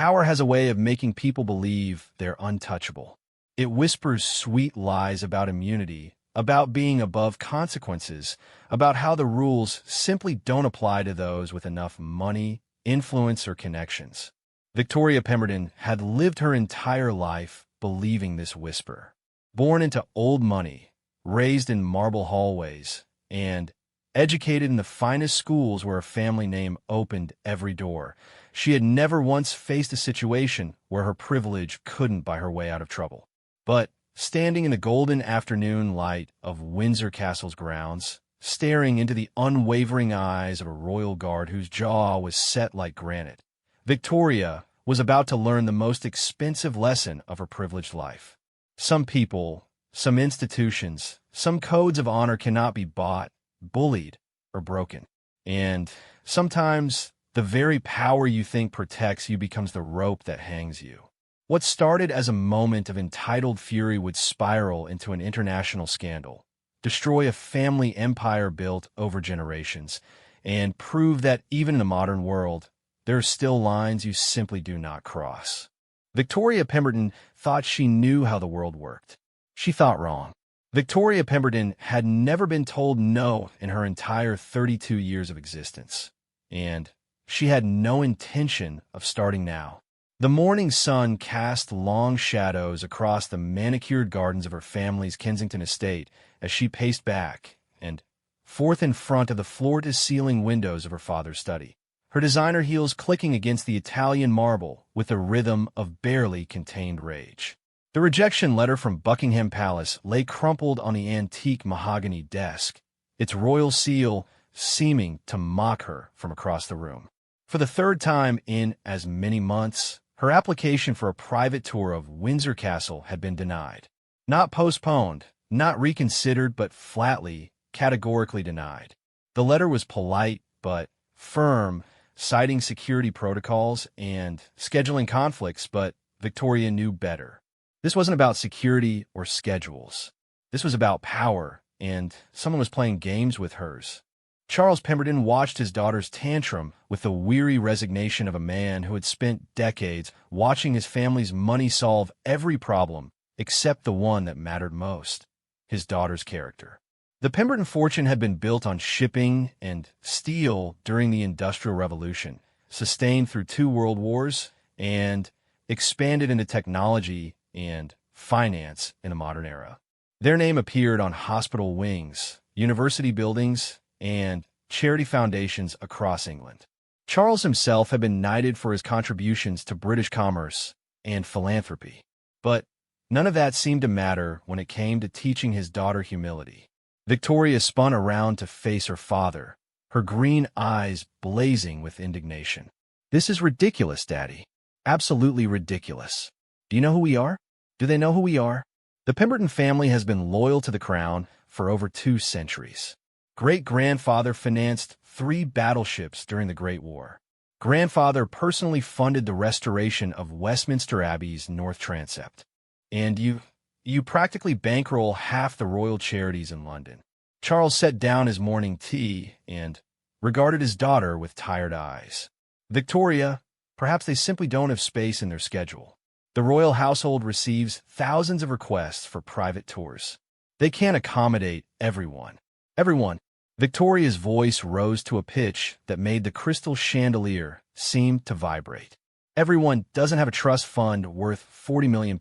Power has a way of making people believe they're untouchable. It whispers sweet lies about immunity, about being above consequences, about how the rules simply don't apply to those with enough money, influence, or connections. Victoria Pemberton had lived her entire life believing this whisper. Born into old money, raised in marble hallways, and educated in the finest schools where a family name opened every door, she had never once faced a situation where her privilege couldn't buy her way out of trouble. But standing in the golden afternoon light of Windsor Castle's grounds, staring into the unwavering eyes of a royal guard whose jaw was set like granite, Victoria was about to learn the most expensive lesson of her privileged life. Some people, some institutions, some codes of honor cannot be bought, bullied, or broken. And sometimes the very power you think protects you becomes the rope that hangs you. What started as a moment of entitled fury would spiral into an international scandal, destroy a family empire built over generations, and prove that even in the modern world, there are still lines you simply do not cross. Victoria Pemberton thought she knew how the world worked. She thought wrong. Victoria Pemberton had never been told no in her entire 32 years of existence, and she had no intention of starting now. The morning sun cast long shadows across the manicured gardens of her family's Kensington estate as she paced back and forth in front of the floor-to-ceiling windows of her father's study, her designer heels clicking against the Italian marble with the rhythm of barely contained rage. The rejection letter from Buckingham Palace lay crumpled on the antique mahogany desk, its royal seal seeming to mock her from across the room. For the third time in as many months, her application for a private tour of Windsor Castle had been denied. Not postponed, not reconsidered, but flatly, categorically denied. The letter was polite but firm, citing security protocols and scheduling conflicts, but Victoria knew better. This wasn't about security or schedules. This was about power, and someone was playing games with hers. Charles Pemberton watched his daughter's tantrum with the weary resignation of a man who had spent decades watching his family's money solve every problem except the one that mattered most, his daughter's character. The Pemberton fortune had been built on shipping and steel during the Industrial Revolution, sustained through 2 world wars, and expanded into technology and finance in the modern era. Their name appeared on hospital wings, university buildings, and charity foundations across England. Charles himself had been knighted for his contributions to British commerce and philanthropy, but none of that seemed to matter when it came to teaching his daughter humility. Victoria spun around to face her father, her green eyes blazing with indignation. "This is ridiculous, Daddy. Absolutely ridiculous. Do you know who we are? Do they know who we are? The Pemberton family has been loyal to the crown for over 2 centuries. Great-grandfather financed 3 battleships during the Great War. Grandfather personally funded the restoration of Westminster Abbey's North Transept. And you practically bankroll half the royal charities in London." Charles set down his morning tea and regarded his daughter with tired eyes. "Victoria, perhaps they simply don't have space in their schedule. The royal household receives thousands of requests for private tours. They can't accommodate everyone. Everyone." Victoria's voice rose to a pitch that made the crystal chandelier seem to vibrate. "Everyone doesn't have a trust fund worth £40 million.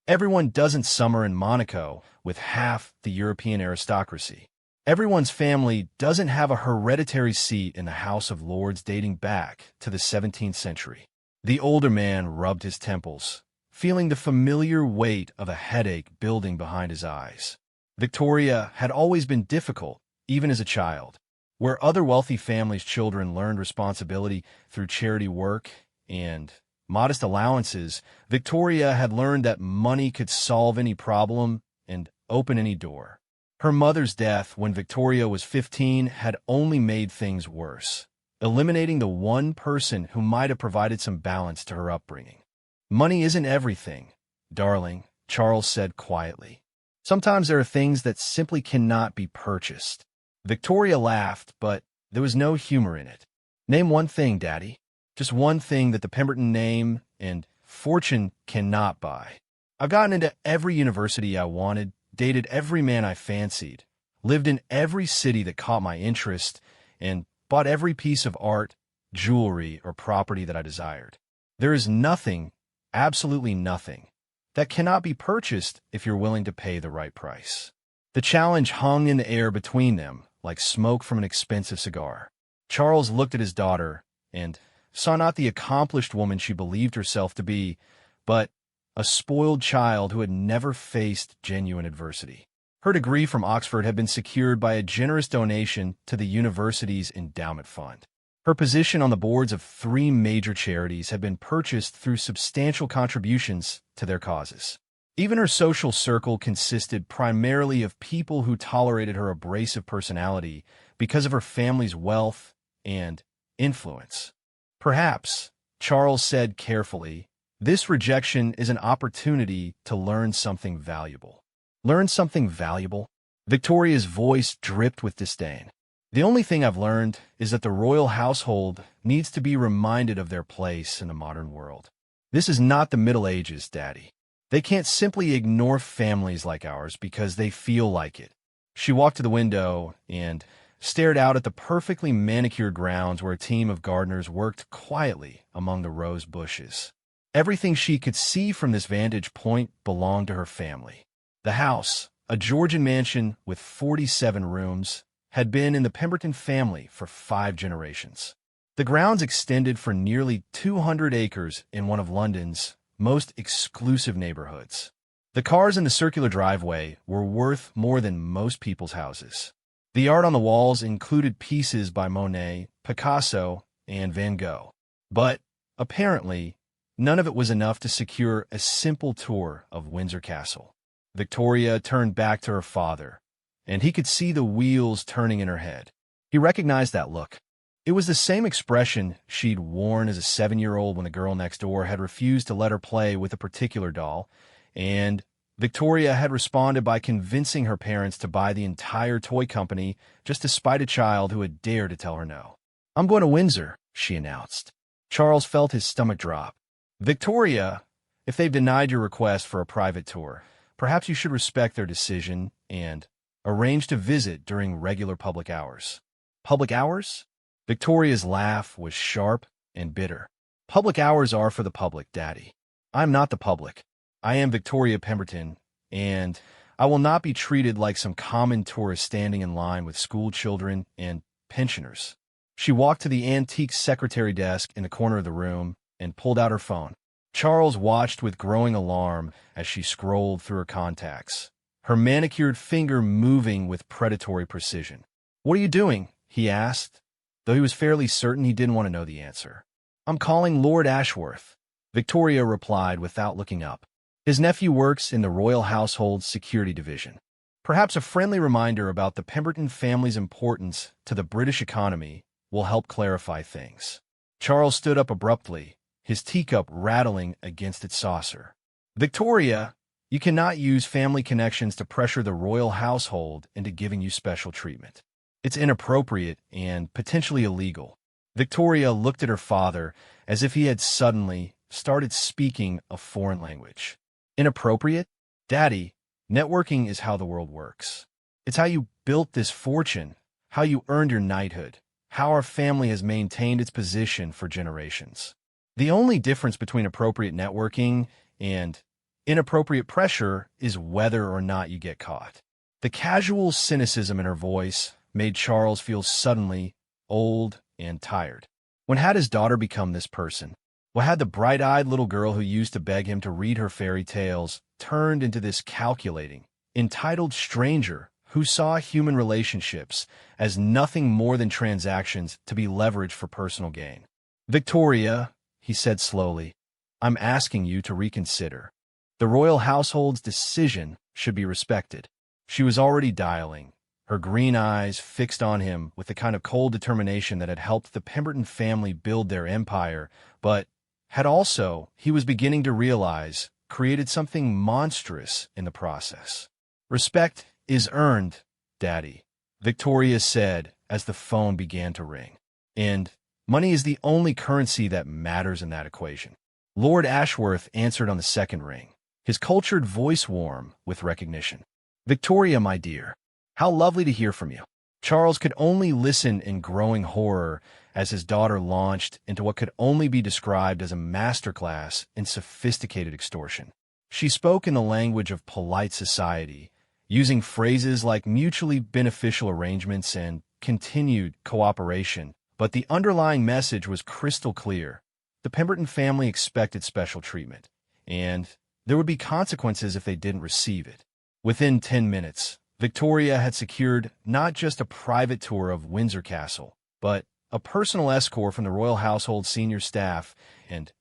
Everyone doesn't summer in Monaco with half the European aristocracy. Everyone's family doesn't have a hereditary seat in the House of Lords dating back to the 17th century. The older man rubbed his temples, feeling the familiar weight of a headache building behind his eyes. Victoria had always been difficult, even as a child. Where other wealthy families' children learned responsibility through charity work and modest allowances, Victoria had learned that money could solve any problem and open any door. Her mother's death when Victoria was 15 had only made things worse, eliminating the one person who might have provided some balance to her upbringing. "Money isn't everything, darling," Charles said quietly. "Sometimes there are things that simply cannot be purchased." Victoria laughed, but there was no humor in it. "Name one thing, Daddy." Just one thing that the Pemberton name and fortune cannot buy. I've gotten into every university I wanted, dated every man I fancied, lived in every city that caught my interest, and bought every piece of art, jewelry, or property that I desired. There is nothing, absolutely nothing, that cannot be purchased if you're willing to pay the right price. The challenge hung in the air between them, like smoke from an expensive cigar. Charles looked at his daughter and saw not the accomplished woman she believed herself to be, but a spoiled child who had never faced genuine adversity. Her degree from Oxford had been secured by a generous donation to the university's endowment fund. Her position on the boards of 3 major charities had been purchased through substantial contributions to their causes. Even her social circle consisted primarily of people who tolerated her abrasive personality because of her family's wealth and influence. Perhaps, Charles said carefully, this rejection is an opportunity to learn something valuable. Learn something valuable? Victoria's voice dripped with disdain. The only thing I've learned is that the royal household needs to be reminded of their place in the modern world. This is not the Middle Ages, Daddy. They can't simply ignore families like ours because they feel like it. She walked to the window and stared out at the perfectly manicured grounds where a team of gardeners worked quietly among the rose bushes. Everything she could see from this vantage point belonged to her family. The house, a Georgian mansion with 47 rooms, had been in the Pemberton family for 5 generations. The grounds extended for nearly 200 acres in one of London's most exclusive neighborhoods. The cars in the circular driveway were worth more than most people's houses. The art on the walls included pieces by Monet, Picasso, and Van Gogh. But, apparently, none of it was enough to secure a simple tour of Windsor Castle. Victoria turned back to her father, and he could see the wheels turning in her head. He recognized that look. It was the same expression she'd worn as a 7-year-old when the girl next door had refused to let her play with a particular doll, and Victoria had responded by convincing her parents to buy the entire toy company just to spite a child who had dared to tell her no. "I'm going to Windsor," she announced. Charles felt his stomach drop. "Victoria, if they've denied your request for a private tour, perhaps you should respect their decision and arrange to visit during regular public hours." "Public hours?" Victoria's laugh was sharp and bitter. "Public hours are for the public, Daddy. I'm not the public. I am Victoria Pemberton, and I will not be treated like some common tourist standing in line with school children and pensioners." She walked to the antique secretary desk in the corner of the room and pulled out her phone. Charles watched with growing alarm as she scrolled through her contacts, her manicured finger moving with predatory precision. "What are you doing?" he asked, though he was fairly certain he didn't want to know the answer. "I'm calling Lord Ashworth," Victoria replied without looking up. "His nephew works in the Royal Household Security Division. Perhaps a friendly reminder about the Pemberton family's importance to the British economy will help clarify things." Charles stood up abruptly, his teacup rattling against its saucer. "Victoria, you cannot use family connections to pressure the royal household into giving you special treatment. It's inappropriate and potentially illegal." Victoria looked at her father as if he had suddenly started speaking a foreign language. "Inappropriate? Daddy, networking is how the world works. It's how you built this fortune, how you earned your knighthood, how our family has maintained its position for generations. The only difference between appropriate networking and inappropriate pressure is whether or not you get caught." The casual cynicism in her voice made Charles feel suddenly old and tired. When had his daughter become this person? What had the bright-eyed little girl who used to beg him to read her fairy tales turned into this calculating, entitled stranger who saw human relationships as nothing more than transactions to be leveraged for personal gain? "Victoria," he said slowly, "I'm asking you to reconsider. The royal household's decision should be respected." She was already dialing, her green eyes fixed on him with the kind of cold determination that had helped the Pemberton family build their empire, but had also, he was beginning to realize, created something monstrous in the process. "Respect is earned, Daddy," Victoria said as the phone began to ring. "And Money is the only currency that matters in that equation. Lord Ashworth answered on the second ring, his cultured voice warm with recognition. "Victoria, my dear, how lovely to hear from you." Charles could only listen in growing horror as his daughter launched into what could only be described as a masterclass in sophisticated extortion. She spoke in the language of polite society, using phrases like mutually beneficial arrangements and continued cooperation, but the underlying message was crystal clear. The Pemberton family expected special treatment, and there would be consequences if they didn't receive it. Within 10 minutes, Victoria had secured not just a private tour of Windsor Castle, but a personal escort from the royal household senior staff and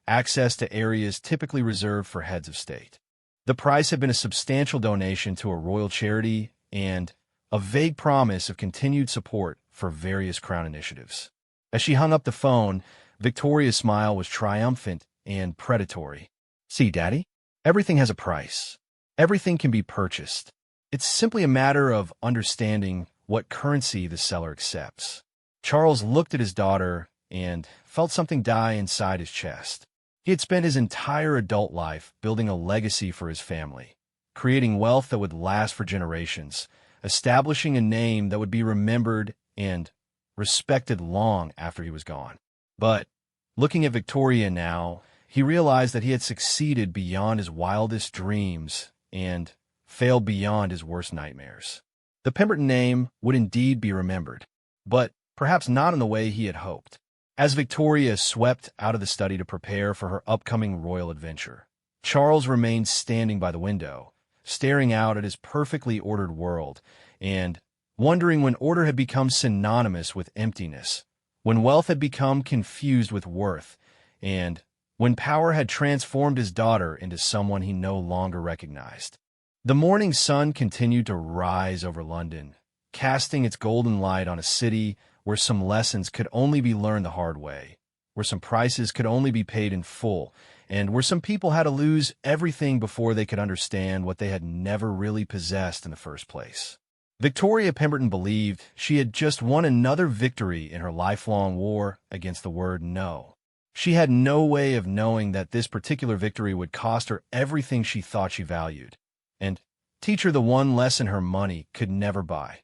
access to areas typically reserved for heads of state. The price had been a substantial donation to a royal charity and a vague promise of continued support for various crown initiatives. As she hung up the phone, Victoria's smile was triumphant and predatory. "See, Daddy, everything has a price. Everything can be purchased. It's simply a matter of understanding what currency the seller accepts." Charles looked at his daughter and felt something die inside his chest. He had spent his entire adult life building a legacy for his family, creating wealth that would last for generations, establishing a name that would be remembered and respected long after he was gone. But looking at Victoria now, he realized that he had succeeded beyond his wildest dreams and failed beyond his worst nightmares. The Pemberton name would indeed be remembered, but perhaps not in the way he had hoped. As Victoria swept out of the study to prepare for her upcoming royal adventure, Charles remained standing by the window, staring out at his perfectly ordered world, and wondering when order had become synonymous with emptiness, when wealth had become confused with worth, and when power had transformed his daughter into someone he no longer recognized. The morning sun continued to rise over London, casting its golden light on a city where some lessons could only be learned the hard way, where some prices could only be paid in full, and where some people had to lose everything before they could understand what they had never really possessed in the first place. Victoria Pemberton believed she had just won another victory in her lifelong war against the word no. She had no way of knowing that this particular victory would cost her everything she thought she valued, and teach her the one lesson her money could never buy,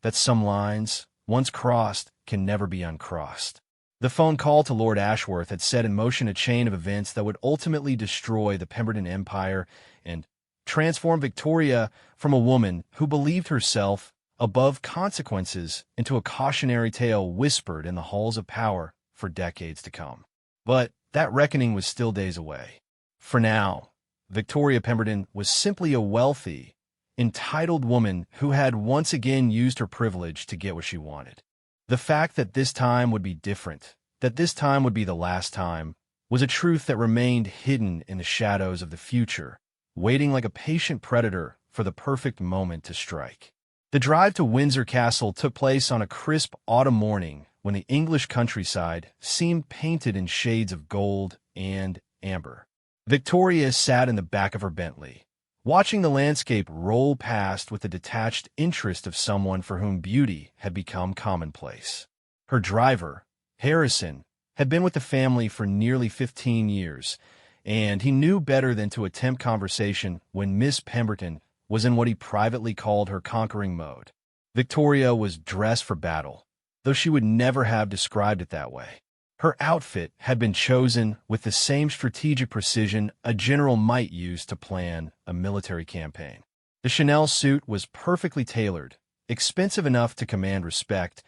that some lines, once crossed, can never be uncrossed. The phone call to Lord Ashworth had set in motion a chain of events that would ultimately destroy the Pemberton Empire and transform Victoria from a woman who believed herself above consequences into a cautionary tale whispered in the halls of power for decades to come. But that reckoning was still days away. For now, Victoria Pemberton was simply a wealthy, entitled woman who had once again used her privilege to get what she wanted. The fact that this time would be different, that this time would be the last time, was a truth that remained hidden in the shadows of the future, waiting like a patient predator for the perfect moment to strike. The drive to Windsor Castle took place on a crisp autumn morning when the English countryside seemed painted in shades of gold and amber. Victoria sat in the back of her Bentley, watching the landscape roll past with the detached interest of someone for whom beauty had become commonplace. Her driver, Harrison, had been with the family for nearly 15 years, and he knew better than to attempt conversation when Miss Pemberton was in what he privately called her conquering mode. Victoria was dressed for battle, though she would never have described it that way. Her outfit had been chosen with the same strategic precision a general might use to plan a military campaign. The Chanel suit was perfectly tailored, expensive enough to command respect,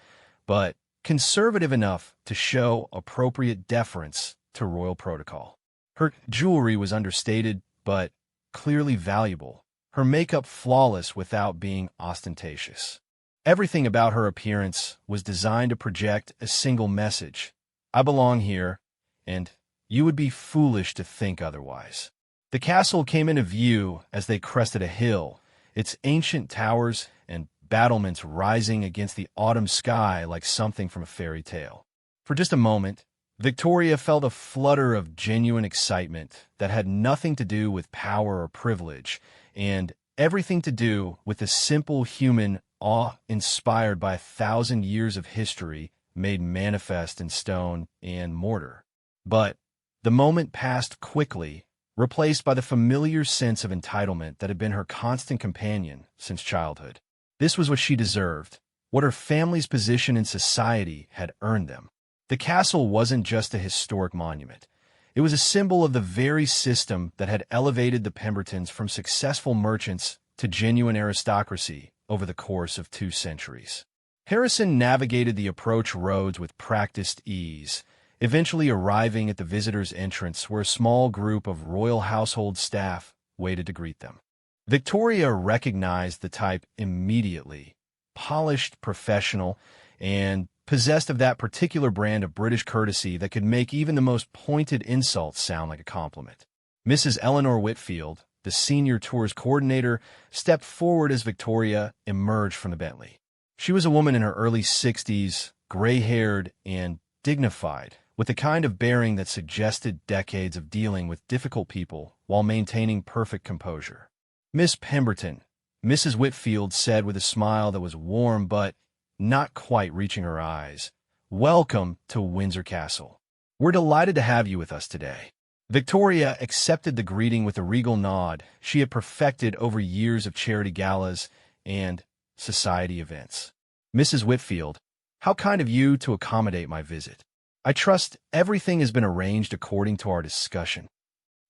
but conservative enough to show appropriate deference to royal protocol. Her jewelry was understated, but clearly valuable, her makeup flawless without being ostentatious. Everything about her appearance was designed to project a single message: I belong here, and you would be foolish to think otherwise. The castle came into view as they crested a hill, its ancient towers and battlements rising against the autumn sky like something from a fairy tale. For just a moment, Victoria felt a flutter of genuine excitement that had nothing to do with power or privilege, and everything to do with the simple human awe inspired by 1,000 years of history made manifest in stone and mortar. But the moment passed quickly, replaced by the familiar sense of entitlement that had been her constant companion since childhood. This was what she deserved, what her family's position in society had earned them. The castle wasn't just a historic monument. It was a symbol of the very system that had elevated the Pembertons from successful merchants to genuine aristocracy over the course of 2 centuries. Harrison navigated the approach roads with practiced ease, eventually arriving at the visitors' entrance where a small group of royal household staff waited to greet them. Victoria recognized the type immediately, polished, professional, and possessed of that particular brand of British courtesy that could make even the most pointed insults sound like a compliment. Mrs. Eleanor Whitfield, the senior tours coordinator, stepped forward as Victoria emerged from the Bentley. She was a woman in her early 60s, gray-haired and dignified, with the kind of bearing that suggested decades of dealing with difficult people while maintaining perfect composure. "Miss Pemberton," Mrs. Whitfield said with a smile that was warm but not quite reaching her eyes, "welcome to Windsor Castle. We're delighted to have you with us today." Victoria accepted the greeting with a regal nod she had perfected over years of charity galas and society events. "Mrs. Whitfield, how kind of you to accommodate my visit. I trust everything has been arranged according to our discussion."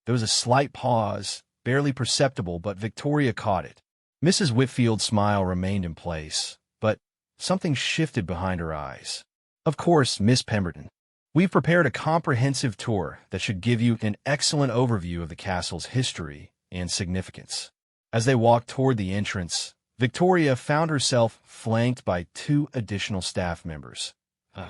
There was a slight pause, barely perceptible, but Victoria caught it. Mrs. Whitfield's smile remained in place, but something shifted behind her eyes. "Of course, Miss Pemberton. We've prepared a comprehensive tour that should give you an excellent overview of the castle's history and significance." As they walked toward the entrance, Victoria found herself flanked by 2 additional staff members.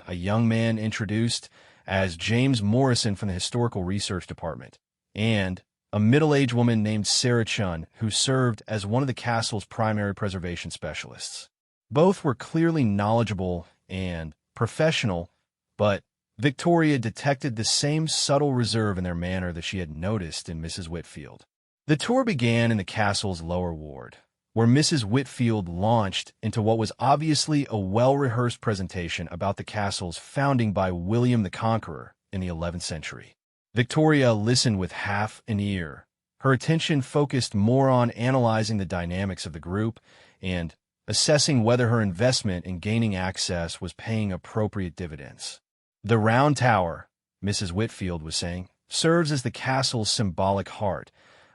A young man introduced as James Morrison from the Historical Research Department, and a middle-aged woman named Sarah Chun, who served as one of the castle's primary preservation specialists. Both were clearly knowledgeable and professional, but Victoria detected the same subtle reserve in their manner that she had noticed in Mrs. Whitfield. The tour began in the castle's lower ward, where Mrs. Whitfield launched into what was obviously a well-rehearsed presentation about the castle's founding by William the Conqueror in the 11th century. Victoria listened with half an ear, her attention focused more on analyzing the dynamics of the group and assessing whether her investment in gaining access was paying appropriate dividends. "The Round Tower," Mrs. Whitfield was saying, "serves as the castle's symbolic heart,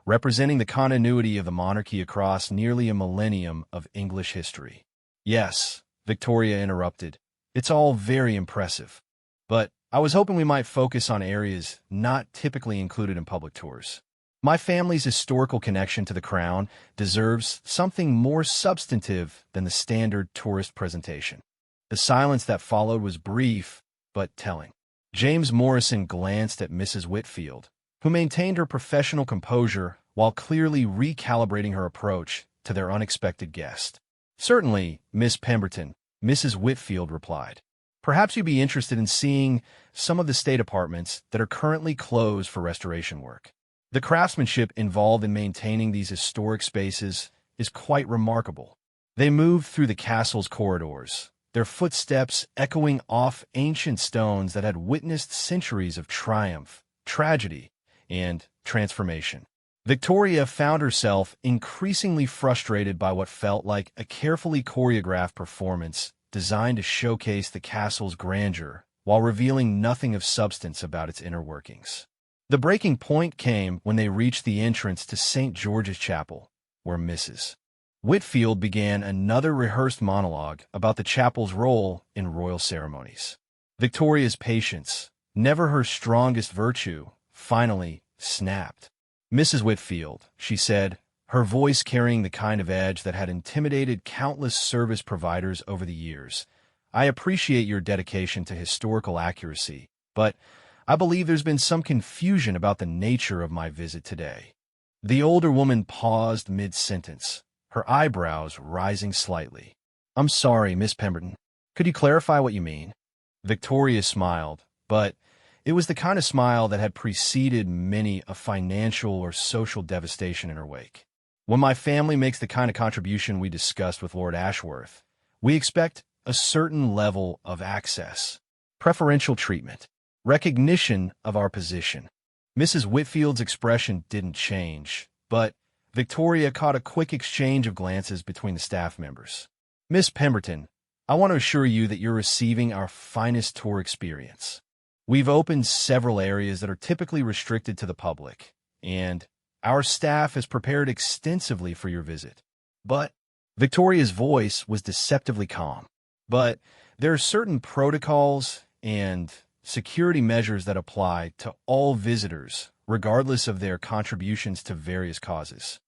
representing the continuity of the monarchy across nearly a millennium of English history." "Yes," Victoria interrupted, "it's all very impressive. But I was hoping we might focus on areas not typically included in public tours. My family's historical connection to the crown deserves something more substantive than the standard tourist presentation." The silence that followed was brief, but telling. James Morrison glanced at Mrs. Whitfield, who maintained her professional composure while clearly recalibrating her approach to their unexpected guest. "Certainly, Miss Pemberton," Mrs. Whitfield replied. "Perhaps you'd be interested in seeing some of the state apartments that are currently closed for restoration work. The craftsmanship involved in maintaining these historic spaces is quite remarkable." They moved through the castle's corridors, their footsteps echoing off ancient stones that had witnessed centuries of triumph, tragedy, and transformation. Victoria found herself increasingly frustrated by what felt like a carefully choreographed performance designed to showcase the castle's grandeur while revealing nothing of substance about its inner workings. The breaking point came when they reached the entrance to St. George's Chapel, where Mrs. Whitfield began another rehearsed monologue about the chapel's role in royal ceremonies. Victoria's patience, never her strongest virtue, finally snapped. "Mrs. Whitfield," she said, her voice carrying the kind of edge that had intimidated countless service providers over the years, "I appreciate your dedication to historical accuracy, but I believe there's been some confusion about the nature of my visit today." The older woman paused mid-sentence, her eyebrows rising slightly. "I'm sorry, Miss Pemberton. Could you clarify what you mean?" Victoria smiled, but it was the kind of smile that had preceded many a financial or social devastation in her wake. "When my family makes the kind of contribution we discussed with Lord Ashworth, we expect a certain level of access, preferential treatment, recognition of our position. Mrs. Whitfield's expression didn't change, but Victoria caught a quick exchange of glances between the staff members. Miss Pemberton, I want to assure you that you're receiving our finest tour experience. We've opened several areas that are typically restricted to the public, and our staff has prepared extensively for your visit. But Victoria's voice was deceptively calm. But there are certain protocols and security measures that apply to all visitors, regardless of their contributions to various causes.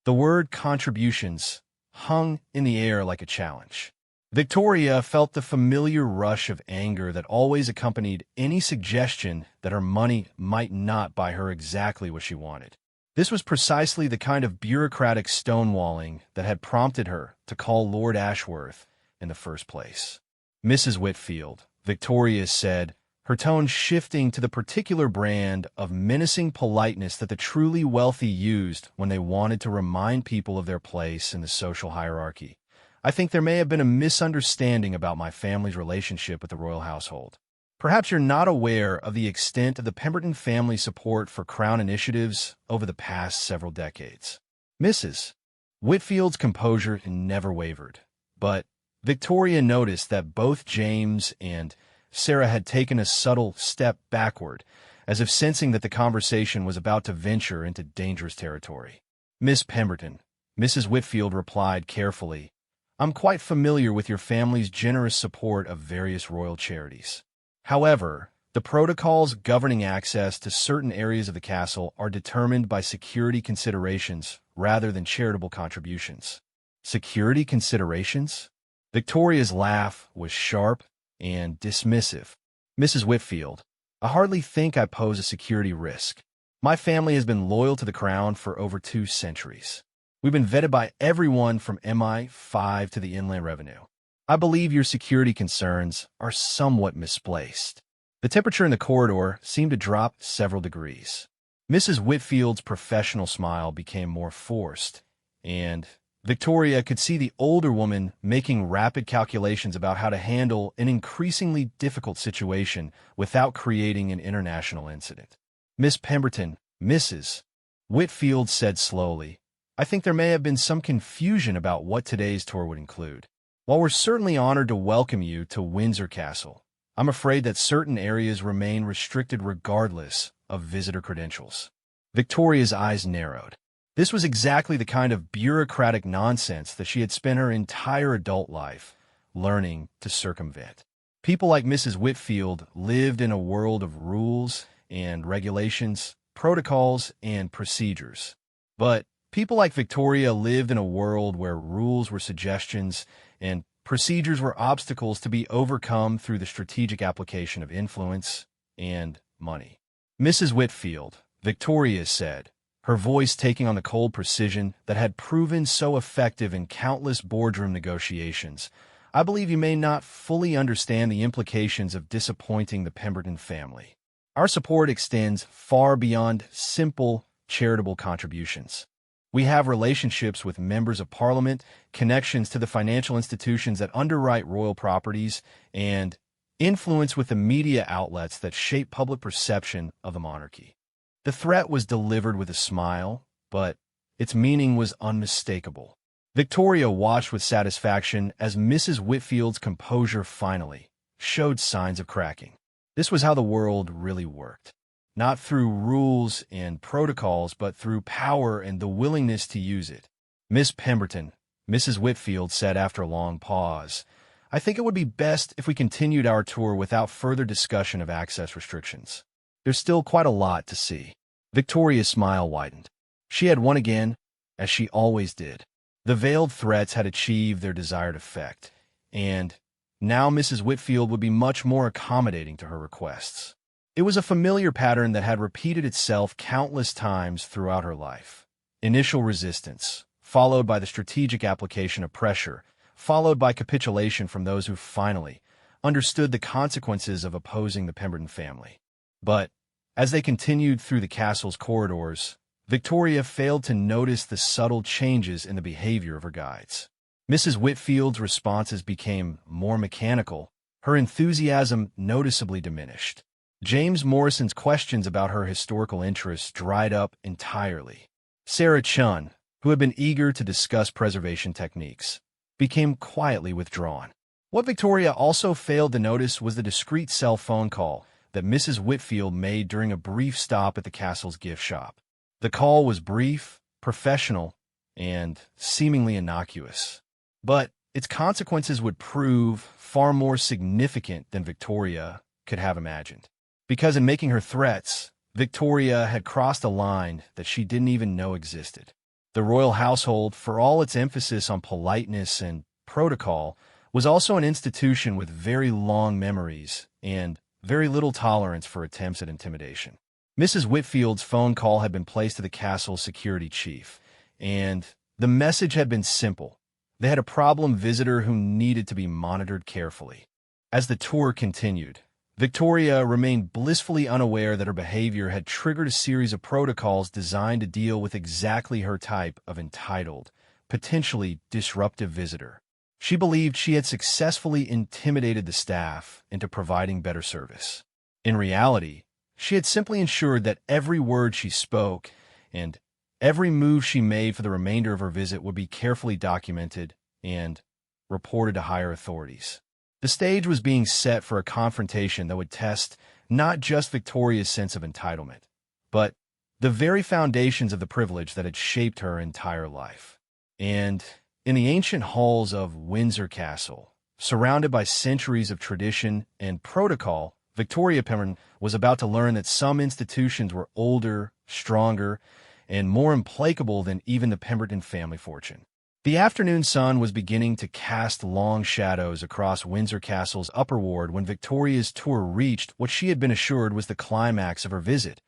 The word contributions hung in the air like a challenge. Victoria felt the familiar rush of anger that always accompanied any suggestion that her money might not buy her exactly what she wanted. This was precisely the kind of bureaucratic stonewalling that had prompted her to call Lord Ashworth in the first place. Mrs. Whitfield, Victoria said, her tone shifting to the particular brand of menacing politeness that the truly wealthy used when they wanted to remind people of their place in the social hierarchy. I think there may have been a misunderstanding about my family's relationship with the royal household. Perhaps you're not aware of the extent of the Pemberton family's support for Crown initiatives over the past several decades. Mrs. Whitfield's composure never wavered, but Victoria noticed that both James and Sarah had taken a subtle step backward, as if sensing that the conversation was about to venture into dangerous territory. Miss Pemberton, Mrs. Whitfield replied carefully, I'm quite familiar with your family's generous support of various royal charities. However, the protocols governing access to certain areas of the castle are determined by security considerations rather than charitable contributions. Security considerations? Victoria's laugh was sharp and dismissive. Mrs. Whitfield, I hardly think I pose a security risk. My family has been loyal to the Crown for over 2 centuries. We've been vetted by everyone from MI5 to the Inland Revenue. I believe your security concerns are somewhat misplaced. The temperature in the corridor seemed to drop several degrees. Mrs. Whitfield's professional smile became more forced, and Victoria could see the older woman making rapid calculations about how to handle an increasingly difficult situation without creating an international incident. Miss Pemberton, Mrs. Whitfield said slowly, I think there may have been some confusion about what today's tour would include. While we're certainly honored to welcome you to Windsor Castle, I'm afraid that certain areas remain restricted regardless of visitor credentials. Victoria's eyes narrowed. This was exactly the kind of bureaucratic nonsense that she had spent her entire adult life learning to circumvent. People like Mrs. Whitfield lived in a world of rules and regulations, protocols and procedures. But people like Victoria lived in a world where rules were suggestions and procedures were obstacles to be overcome through the strategic application of influence and money. Mrs. Whitfield, Victoria said, her voice taking on the cold precision that had proven so effective in countless boardroom negotiations, I believe you may not fully understand the implications of disappointing the Pemberton family. Our support extends far beyond simple charitable contributions. We have relationships with members of Parliament, connections to the financial institutions that underwrite royal properties, and influence with the media outlets that shape public perception of the monarchy. The threat was delivered with a smile, but its meaning was unmistakable. Victoria watched with satisfaction as Mrs. Whitfield's composure finally showed signs of cracking. This was how the world really worked. Not through rules and protocols, but through power and the willingness to use it. Miss Pemberton, Mrs. Whitfield said after a long pause, I think it would be best if we continued our tour without further discussion of access restrictions. There's still quite a lot to see. Victoria's smile widened. She had won again, as she always did. The veiled threats had achieved their desired effect, and now Mrs. Whitfield would be much more accommodating to her requests. It was a familiar pattern that had repeated itself countless times throughout her life. Initial resistance, followed by the strategic application of pressure, followed by capitulation from those who finally understood the consequences of opposing the Pemberton family. But as they continued through the castle's corridors, Victoria failed to notice the subtle changes in the behavior of her guides. Mrs. Whitfield's responses became more mechanical, her enthusiasm noticeably diminished. James Morrison's questions about her historical interests dried up entirely. Sarah Chun, who had been eager to discuss preservation techniques, became quietly withdrawn. What Victoria also failed to notice was the discreet cell phone call that Mrs. Whitfield made during a brief stop at the castle's gift shop. The call was brief, professional, and seemingly innocuous. But its consequences would prove far more significant than Victoria could have imagined. Because in making her threats, Victoria had crossed a line that she didn't even know existed. The royal household, for all its emphasis on politeness and protocol, was also an institution with very long memories and very little tolerance for attempts at intimidation. Mrs. Whitfield's phone call had been placed to the castle's security chief, and the message had been simple. They had a problem visitor who needed to be monitored carefully. As the tour continued, Victoria remained blissfully unaware that her behavior had triggered a series of protocols designed to deal with exactly her type of entitled, potentially disruptive visitor. She believed she had successfully intimidated the staff into providing better service. In reality, she had simply ensured that every word she spoke and every move she made for the remainder of her visit would be carefully documented and reported to higher authorities. The stage was being set for a confrontation that would test not just Victoria's sense of entitlement, but the very foundations of the privilege that had shaped her entire life. And in the ancient halls of Windsor Castle, surrounded by centuries of tradition and protocol, Victoria Pemberton was about to learn that some institutions were older, stronger, and more implacable than even the Pemberton family fortune. The afternoon sun was beginning to cast long shadows across Windsor Castle's upper ward when Victoria's tour reached what she had been assured was the climax of her visit,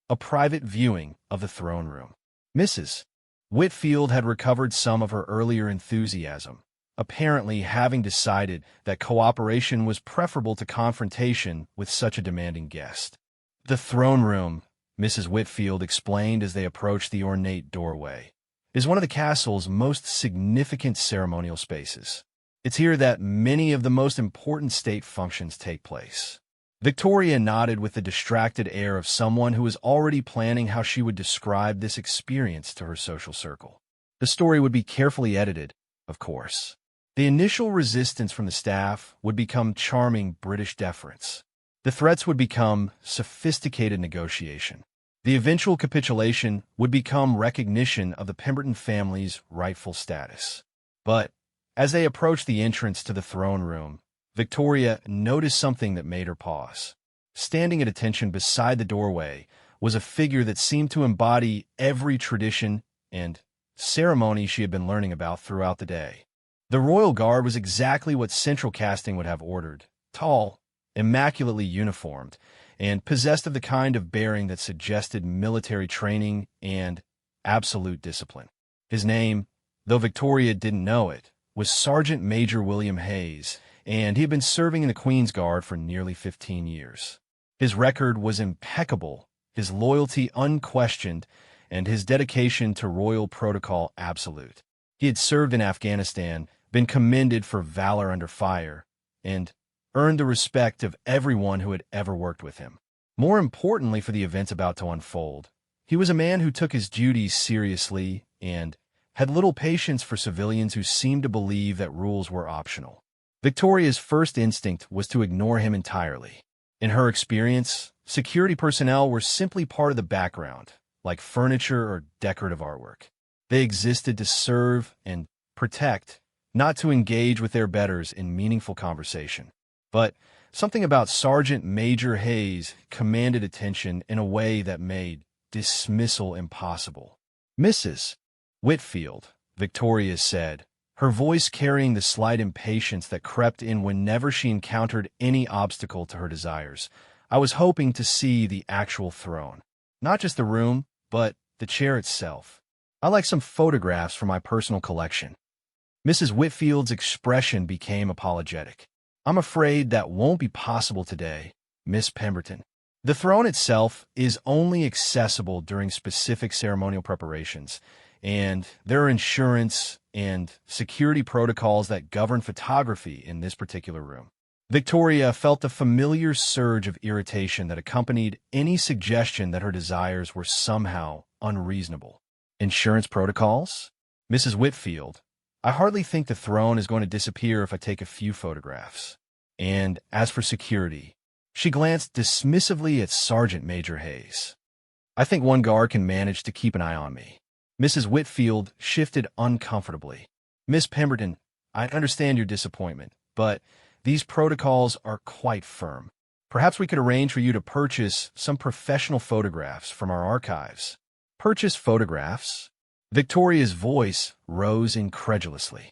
a private viewing of the throne room. Mrs. Whitfield had recovered some of her earlier enthusiasm, apparently having decided that cooperation was preferable to confrontation with such a demanding guest. The throne room, Mrs. Whitfield explained as they approached the ornate doorway, is one of the castle's most significant ceremonial spaces. It's here that many of the most important state functions take place. Victoria nodded with the distracted air of someone who was already planning how she would describe this experience to her social circle. The story would be carefully edited, of course. The initial resistance from the staff would become charming British deference. The threats would become sophisticated negotiation. The eventual capitulation would become recognition of the Pemberton family's rightful status. But as they approached the entrance to the throne room, Victoria noticed something that made her pause. Standing at attention beside the doorway was a figure that seemed to embody every tradition and ceremony she had been learning about throughout the day. The royal guard was exactly what central casting would have ordered: tall, immaculately uniformed, and possessed of the kind of bearing that suggested military training and absolute discipline. His name, though Victoria didn't know it, was Sergeant Major William Hayes, and he had been serving in the Queen's Guard for nearly 15 years. His record was impeccable, his loyalty unquestioned, and his dedication to royal protocol absolute. He had served in Afghanistan, been commended for valor under fire, and earned the respect of everyone who had ever worked with him. More importantly for the events about to unfold, he was a man who took his duties seriously and had little patience for civilians who seemed to believe that rules were optional. Victoria's first instinct was to ignore him entirely. In her experience, security personnel were simply part of the background, like furniture or decorative artwork. They existed to serve and protect, not to engage with their betters in meaningful conversation. But something about Sergeant Major Hayes commanded attention in a way that made dismissal impossible. "Mrs. Whitfield," Victoria said, her voice carrying the slight impatience that crept in whenever she encountered any obstacle to her desires. "I was hoping to see the actual throne. Not just the room, but the chair itself. I like some photographs for my personal collection." Mrs. Whitfield's expression became apologetic. "I'm afraid that won't be possible today, Miss Pemberton. The throne itself is only accessible during specific ceremonial preparations. and there are insurance and security protocols that govern photography in this particular room. Victoria felt the familiar surge of irritation that accompanied any suggestion that her desires were somehow unreasonable. Insurance protocols? Mrs. Whitfield, I hardly think the throne is going to disappear if I take a few photographs. And as for security, she glanced dismissively at Sergeant Major Hayes. I think one guard can manage to keep an eye on me. Mrs. Whitfield shifted uncomfortably. Miss Pemberton, I understand your disappointment, but these protocols are quite firm. Perhaps we could arrange for you to purchase some professional photographs from our archives. Purchase photographs? Victoria's voice rose incredulously.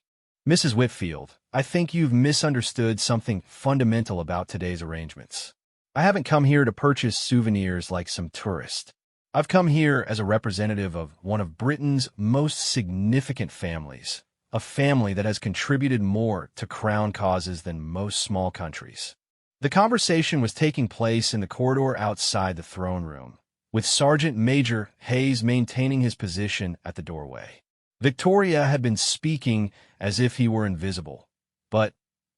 Mrs. Whitfield, I think you've misunderstood something fundamental about today's arrangements. I haven't come here to purchase souvenirs like some tourist. I've come here as a representative of one of Britain's most significant families, a family that has contributed more to crown causes than most small countries. The conversation was taking place in the corridor outside the throne room, with Sergeant Major Hayes maintaining his position at the doorway. Victoria had been speaking as if he were invisible, but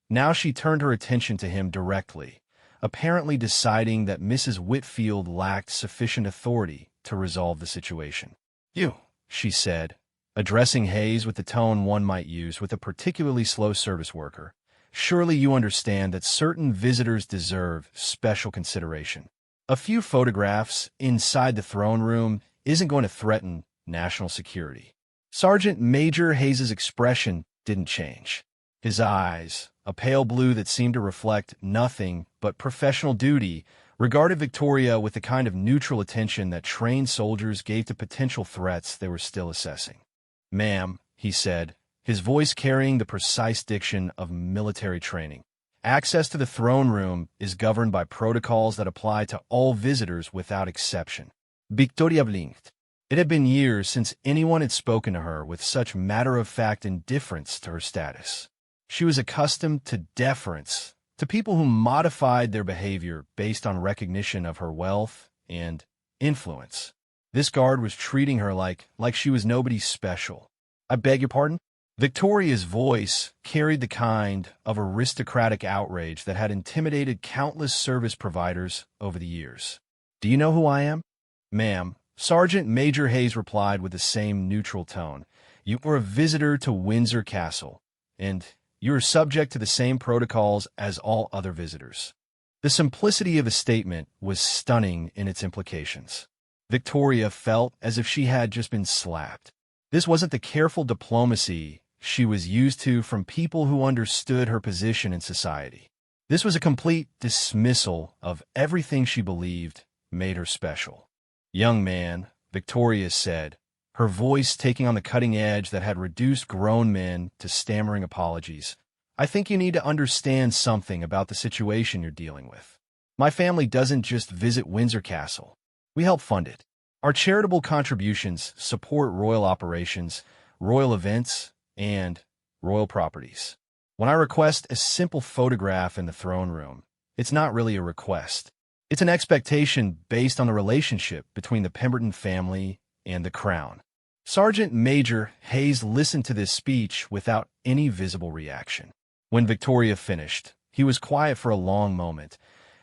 now she turned her attention to him directly, apparently deciding that Mrs. Whitfield lacked sufficient authority to resolve the situation. You, she said, addressing Hayes with the tone one might use with a particularly slow service worker. Surely you understand that certain visitors deserve special consideration. A few photographs inside the throne room isn't going to threaten national security. Sergeant Major Hayes's expression didn't change. His eyes, a pale blue that seemed to reflect nothing but professional duty, regarded Victoria with the kind of neutral attention that trained soldiers gave to potential threats they were still assessing. Ma'am, he said, his voice carrying the precise diction of military training. Access to the throne room is governed by protocols that apply to all visitors without exception. Victoria blinked. It had been years since anyone had spoken to her with such matter-of-fact indifference to her status. She was accustomed to deference, to people who modified their behavior based on recognition of her wealth and influence. This guard was treating her like she was nobody special. I beg your pardon? Victoria's voice carried the kind of aristocratic outrage that had intimidated countless service providers over the years. Do you know who I am? Ma'am, Sergeant Major Hayes replied with the same neutral tone. You are a visitor to Windsor Castle, and you are subject to the same protocols as all other visitors. The simplicity of the statement was stunning in its implications. Victoria felt as if she had just been slapped. This wasn't the careful diplomacy she was used to from people who understood her position in society. This was a complete dismissal of everything she believed made her special. Young man, Victoria said, her voice taking on the cutting edge that had reduced grown men to stammering apologies. I think you need to understand something about the situation you're dealing with. My family doesn't just visit Windsor Castle. We help fund it. Our charitable contributions support royal operations, royal events, and royal properties. When I request a simple photograph in the throne room, it's not really a request. It's an expectation based on the relationship between the Pemberton family and the crown. Sergeant Major Hayes listened to this speech without any visible reaction. When Victoria finished, he was quiet for a long moment,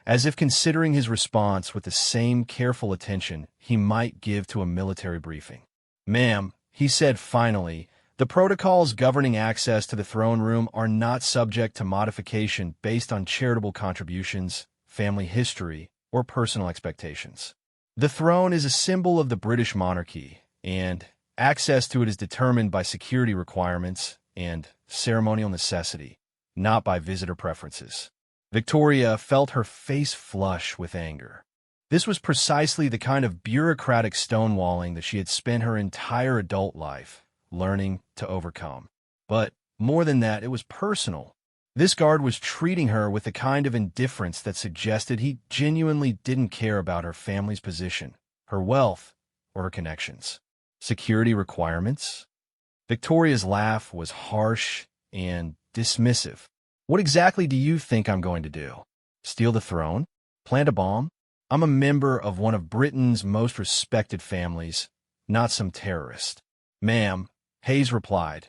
as if considering his response with the same careful attention he might give to a military briefing. Ma'am, he said finally, the protocols governing access to the throne room are not subject to modification based on charitable contributions, family history, or personal expectations. The throne is a symbol of the British monarchy, and access to it is determined by security requirements and ceremonial necessity, not by visitor preferences. Victoria felt her face flush with anger. This was precisely the kind of bureaucratic stonewalling that she had spent her entire adult life learning to overcome. But more than that, it was personal. This guard was treating her with the kind of indifference that suggested he genuinely didn't care about her family's position, her wealth, or her connections. Security requirements? Victoria's laugh was harsh and dismissive. What exactly do you think I'm going to do? Steal the throne? Plant a bomb? I'm a member of one of Britain's most respected families, not some terrorist. Ma'am, Hayes replied,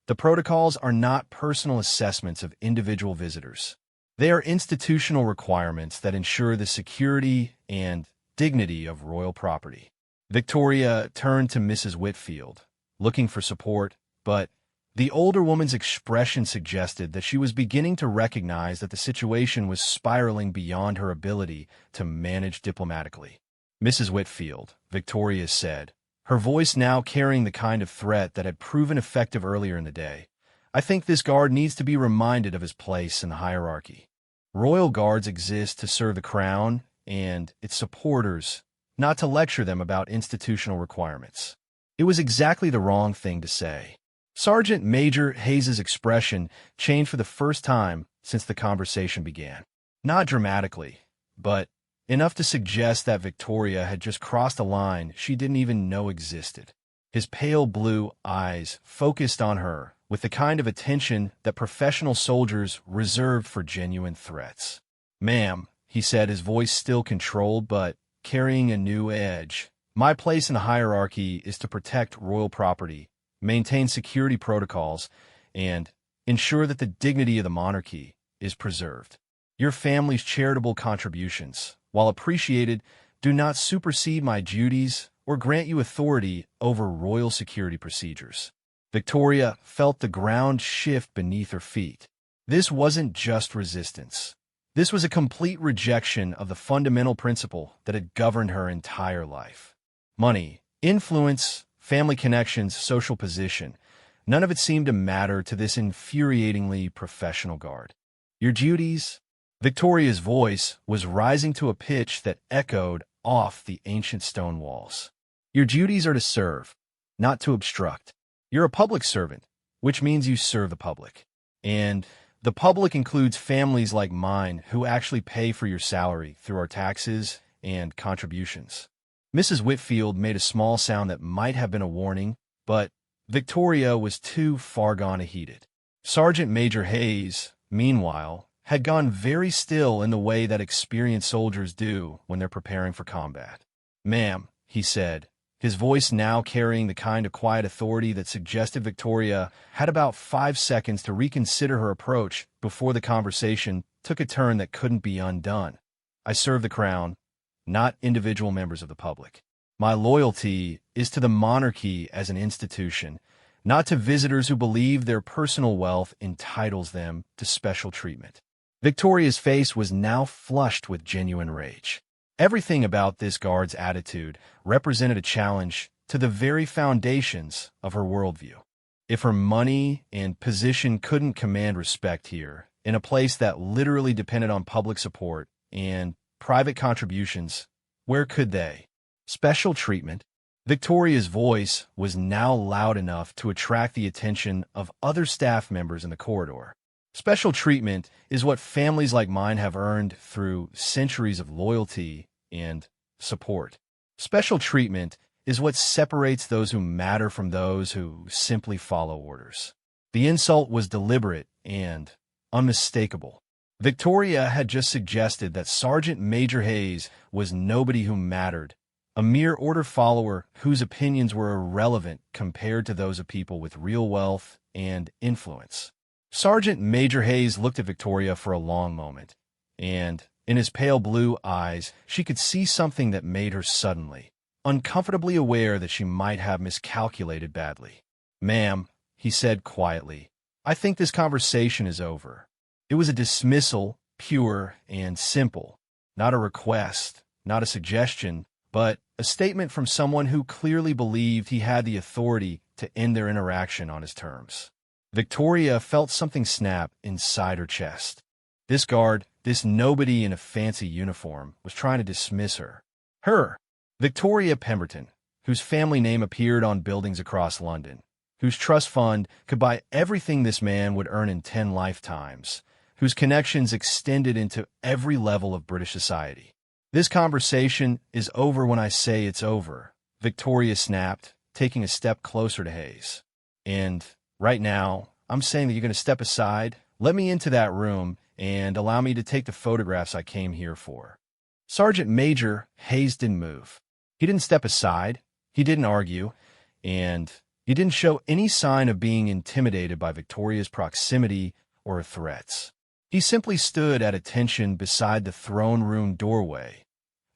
the protocols are not personal assessments of individual visitors. They are institutional requirements that ensure the security and dignity of royal property. Victoria turned to Mrs. Whitfield, looking for support, but the older woman's expression suggested that she was beginning to recognize that the situation was spiraling beyond her ability to manage diplomatically. Mrs. Whitfield, Victoria said, her voice now carrying the kind of threat that had proven effective earlier in the day, I think this guard needs to be reminded of his place in the hierarchy. Royal guards exist to serve the crown and its supporters, not to lecture them about institutional requirements. It was exactly the wrong thing to say. Sergeant Major Hayes's expression changed for the first time since the conversation began. Not dramatically, but enough to suggest that Victoria had just crossed a line she didn't even know existed. His pale blue eyes focused on her with the kind of attention that professional soldiers reserved for genuine threats. Ma'am, he said, his voice still controlled but carrying a new edge. My place in the hierarchy is to protect royal property, maintain security protocols, and ensure that the dignity of the monarchy is preserved. Your family's charitable contributions, while appreciated, do not supersede my duties or grant you authority over royal security procedures. Victoria felt the ground shift beneath her feet. This wasn't just resistance. This was a complete rejection of the fundamental principle that had governed her entire life. Money, influence, family connections, social position, none of it seemed to matter to this infuriatingly professional guard. Your duties? Victoria's voice was rising to a pitch that echoed off the ancient stone walls. Your duties are to serve, not to obstruct. You're a public servant, which means you serve the public. And the public includes families like mine who actually pay for your salary through our taxes and contributions. Mrs. Whitfield made a small sound that might have been a warning, but Victoria was too far gone to heed it. Sergeant Major Hayes, meanwhile, had gone very still in the way that experienced soldiers do when they're preparing for combat. Ma'am, he said, his voice now carrying the kind of quiet authority that suggested Victoria had about 5 seconds to reconsider her approach before the conversation took a turn that couldn't be undone. I serve the crown, not individual members of the public. My loyalty is to the monarchy as an institution, not to visitors who believe their personal wealth entitles them to special treatment. Victoria's face was now flushed with genuine rage. Everything about this guard's attitude represented a challenge to the very foundations of her worldview. If her money and position couldn't command respect here, in a place that literally depended on public support and private contributions, where could they? Special treatment? Victoria's voice was now loud enough to attract the attention of other staff members in the corridor. Special treatment is what families like mine have earned through centuries of loyalty and support. Special treatment is what separates those who matter from those who simply follow orders. The insult was deliberate and unmistakable. Victoria had just suggested that Sergeant Major Hayes was nobody who mattered, a mere order follower whose opinions were irrelevant compared to those of people with real wealth and influence. Sergeant Major Hayes looked at Victoria for a long moment, and in his pale blue eyes she could see something that made her suddenly, uncomfortably aware that she might have miscalculated badly. Ma'am, he said quietly, I think this conversation is over. It was a dismissal, pure and simple, not a request, not a suggestion, but a statement from someone who clearly believed he had the authority to end their interaction on his terms. Victoria felt something snap inside her chest. This guard, this nobody in a fancy uniform, was trying to dismiss her. Her, Victoria Pemberton, whose family name appeared on buildings across London, whose trust fund could buy everything this man would earn in 10 lifetimes, whose connections extended into every level of British society. This conversation is over when I say it's over, Victoria snapped, taking a step closer to Hayes. And right now, I'm saying that you're going to step aside, let me into that room, and allow me to take the photographs I came here for. Sergeant Major Hayes didn't move. He didn't step aside. He didn't argue. And He didn't show any sign of being intimidated by Victoria's proximity or her threats. He simply stood at attention beside the throne room doorway,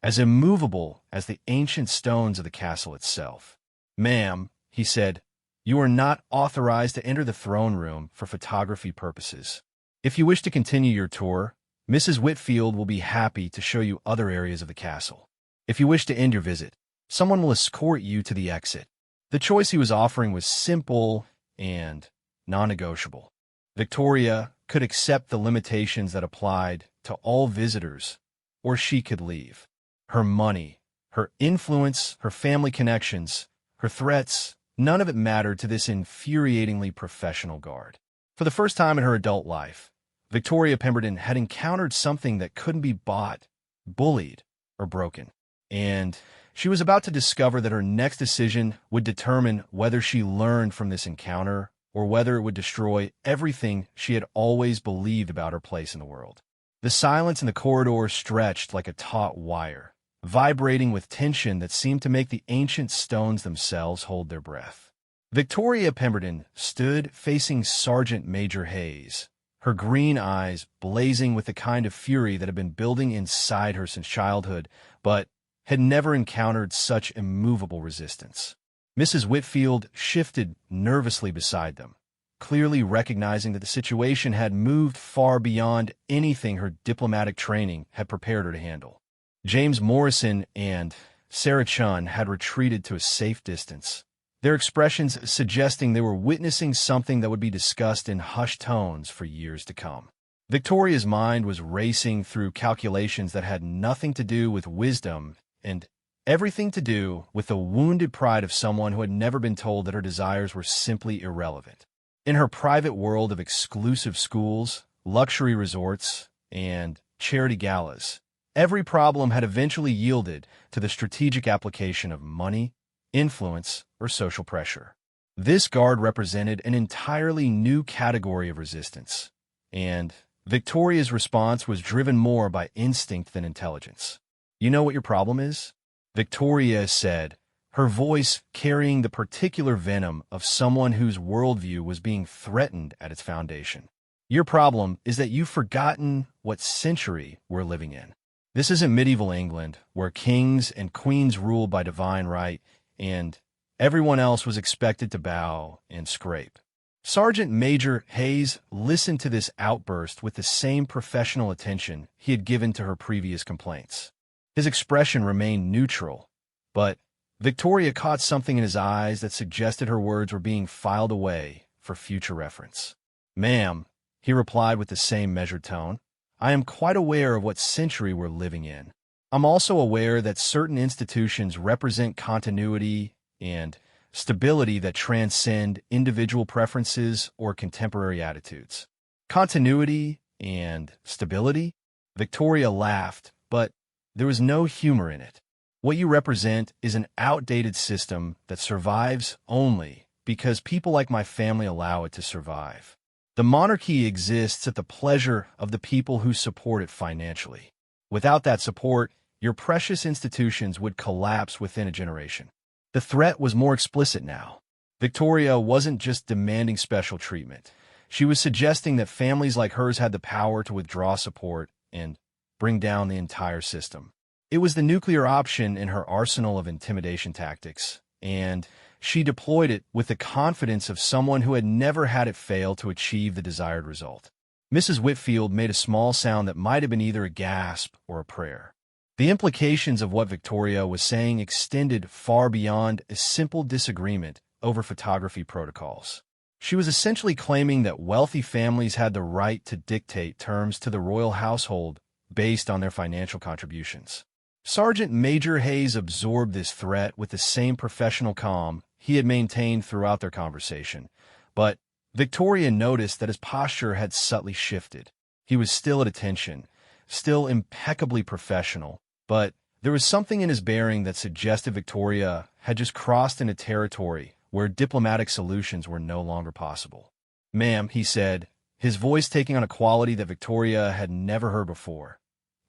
as immovable as the ancient stones of the castle itself. "Ma'am," he said, "you are not authorized to enter the throne room for photography purposes. If you wish to continue your tour, Mrs. Whitfield will be happy to show you other areas of the castle. If you wish to end your visit, someone will escort you to the exit." The choice he was offering was simple and non-negotiable. Victoria could accept the limitations that applied to all visitors, or she could leave. Her money, her influence, her family connections, her threats, none of it mattered to this infuriatingly professional guard. For the first time in her adult life, Victoria Pemberton had encountered something that couldn't be bought, bullied, or broken. And she was about to discover that her next decision would determine whether she learned from this encounter or whether it would destroy everything she had always believed about her place in the world. The silence in the corridor stretched like a taut wire, vibrating with tension that seemed to make the ancient stones themselves hold their breath. Victoria Pemberton stood facing Sergeant Major Hayes, her green eyes blazing with the kind of fury that had been building inside her since childhood, but had never encountered such immovable resistance. Mrs. Whitfield shifted nervously beside them, clearly recognizing that the situation had moved far beyond anything her diplomatic training had prepared her to handle. James Morrison and Sarah Chun had retreated to a safe distance, their expressions suggesting they were witnessing something that would be discussed in hushed tones for years to come. Victoria's mind was racing through calculations that had nothing to do with wisdom and everything to do with the wounded pride of someone who had never been told that her desires were simply irrelevant. In her private world of exclusive schools, luxury resorts, and charity galas, every problem had eventually yielded to the strategic application of money, influence, or social pressure. This guard represented an entirely new category of resistance, and Victoria's response was driven more by instinct than intelligence. "You know what your problem is?" Victoria said, her voice carrying the particular venom of someone whose worldview was being threatened at its foundation. "Your problem is that you've forgotten what century we're living in. This isn't medieval England, where kings and queens ruled by divine right, and everyone else was expected to bow and scrape." Sergeant Major Hayes listened to this outburst with the same professional attention he had given to her previous complaints. His expression remained neutral, but Victoria caught something in his eyes that suggested her words were being filed away for future reference. "Ma'am," he replied with the same measured tone, "I am quite aware of what century we're living in. I'm also aware that certain institutions represent continuity and stability that transcend individual preferences or contemporary attitudes." Continuity and stability? Victoria laughed, but there was no humor in it. "What you represent is an outdated system that survives only because people like my family allow it to survive. The monarchy exists at the pleasure of the people who support it financially. Without that support, your precious institutions would collapse within a generation." The threat was more explicit now. Victoria wasn't just demanding special treatment. She was suggesting that families like hers had the power to withdraw support and bring down the entire system. It was the nuclear option in her arsenal of intimidation tactics, and she deployed it with the confidence of someone who had never had it fail to achieve the desired result. Mrs. Whitfield made a small sound that might have been either a gasp or a prayer. The implications of what Victoria was saying extended far beyond a simple disagreement over photography protocols. She was essentially claiming that wealthy families had the right to dictate terms to the royal household based on their financial contributions. Sergeant Major Hayes absorbed this threat with the same professional calm he had maintained throughout their conversation, but Victoria noticed that his posture had subtly shifted. He was still at attention, still impeccably professional, but there was something in his bearing that suggested Victoria had just crossed into territory where diplomatic solutions were no longer possible. "Ma'am," he said, his voice taking on a quality that Victoria had never heard before.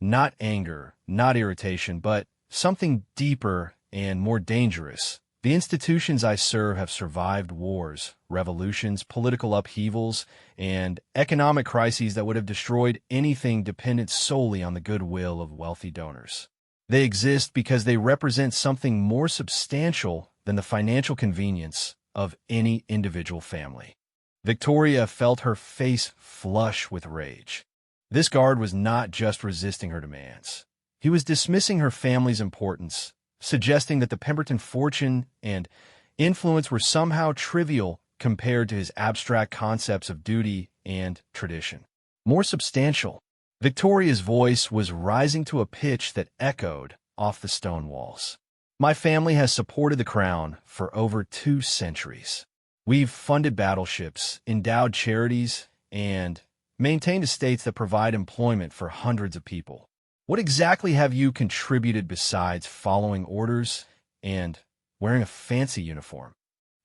Not anger, not irritation, but something deeper and more dangerous, The institutions I serve have survived wars, revolutions, political upheavals, and economic crises that would have destroyed anything dependent solely on the goodwill of wealthy donors. They exist because they represent something more substantial than the financial convenience of any individual family. Victoria felt her face flush with rage. This guard was not just resisting her demands. He was dismissing her family's importance, suggesting that the Pemberton fortune and influence were somehow trivial compared to his abstract concepts of duty and tradition. More substantial. Victoria's voice was rising to a pitch that echoed off the stone walls. My family has supported the crown for over 2 centuries. We've funded battleships, endowed charities, and maintained estates that provide employment for hundreds of people. What exactly have you contributed besides following orders and wearing a fancy uniform?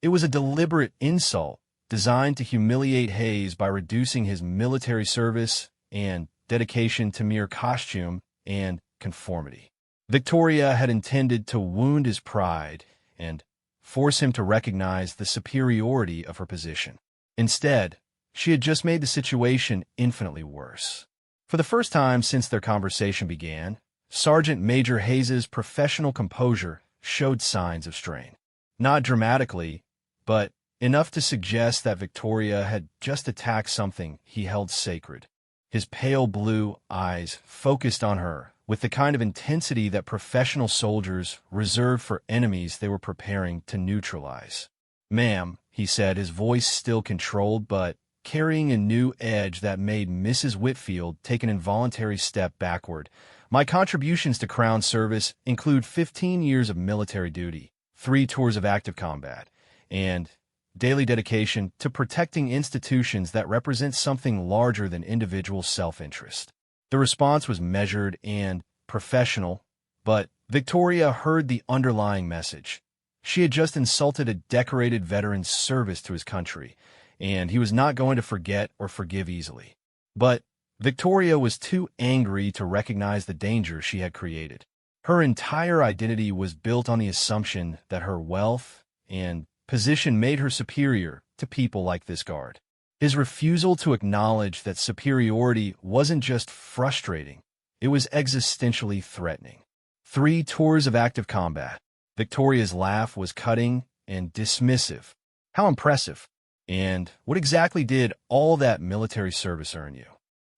It was a deliberate insult designed to humiliate Hayes by reducing his military service and dedication to mere costume and conformity. Victoria had intended to wound his pride and force him to recognize the superiority of her position. Instead, she had just made the situation infinitely worse. For the first time since their conversation began, Sergeant Major Hayes's professional composure showed signs of strain. Not dramatically, but enough to suggest that Victoria had just attacked something he held sacred. His pale blue eyes focused on her with the kind of intensity that professional soldiers reserve for enemies they were preparing to neutralize. "Ma'am," he said, his voice still controlled but carrying a new edge that made Mrs. Whitfield take an involuntary step backward. "My contributions to Crown service include 15 years of military duty, 3 tours of active combat, and daily dedication to protecting institutions that represent something larger than individual self-interest." The response was measured and professional, but Victoria heard the underlying message. She had just insulted a decorated veteran's service to his country, and he was not going to forget or forgive easily. But Victoria was too angry to recognize the danger she had created. Her entire identity was built on the assumption that her wealth and position made her superior to people like this guard. His refusal to acknowledge that superiority wasn't just frustrating, it was existentially threatening. 3 tours of active combat. Victoria's laugh was cutting and dismissive. How impressive. And what exactly did all that military service earn you?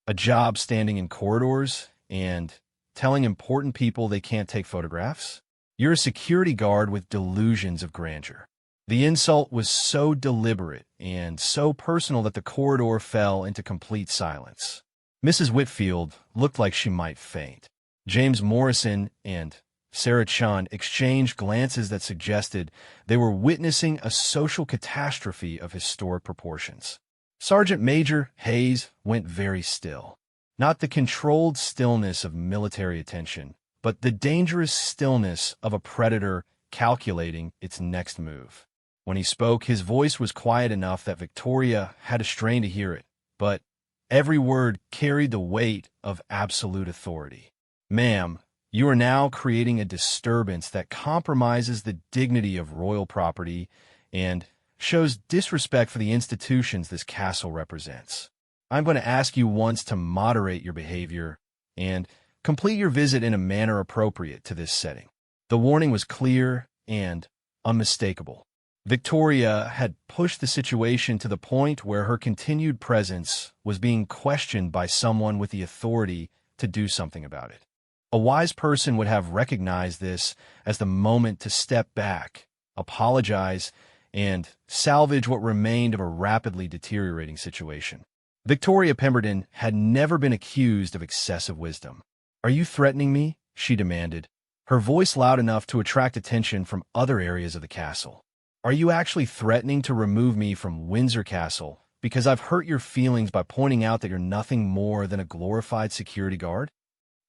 A job standing in corridors and telling important people they can't take photographs? You're a security guard with delusions of grandeur. The insult was so deliberate and so personal that the corridor fell into complete silence. Mrs. Whitfield looked like she might faint. James Morrison and Sarah Chun exchanged glances that suggested they were witnessing a social catastrophe of historic proportions. Sergeant Major Hayes went very still. Not the controlled stillness of military attention, but the dangerous stillness of a predator calculating its next move. When he spoke, his voice was quiet enough that Victoria had to strain to hear it, but every word carried the weight of absolute authority. "Ma'am, you are now creating a disturbance that compromises the dignity of royal property and shows disrespect for the institutions this castle represents. I'm going to ask you once to moderate your behavior and complete your visit in a manner appropriate to this setting." The warning was clear and unmistakable. Victoria had pushed the situation to the point where her continued presence was being questioned by someone with the authority to do something about it. A wise person would have recognized this as the moment to step back, apologize, and salvage what remained of a rapidly deteriorating situation. Victoria Pemberton had never been accused of excessive wisdom. "Are you threatening me?" she demanded, her voice loud enough to attract attention from other areas of the castle. "Are you actually threatening to remove me from Windsor Castle because I've hurt your feelings by pointing out that you're nothing more than a glorified security guard?"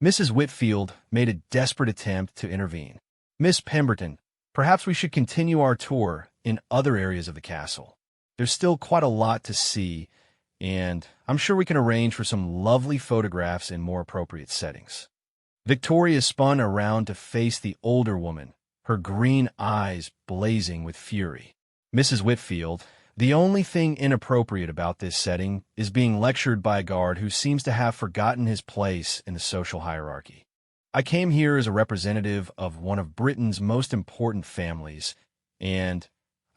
Mrs. Whitfield made a desperate attempt to intervene. "Miss Pemberton, perhaps we should continue our tour in other areas of the castle. There's still quite a lot to see, and I'm sure we can arrange for some lovely photographs in more appropriate settings." Victoria spun around to face the older woman, her green eyes blazing with fury. Mrs. Whitfield, the only thing inappropriate about this setting is being lectured by a guard who seems to have forgotten his place in the social hierarchy. I came here as a representative of one of Britain's most important families, and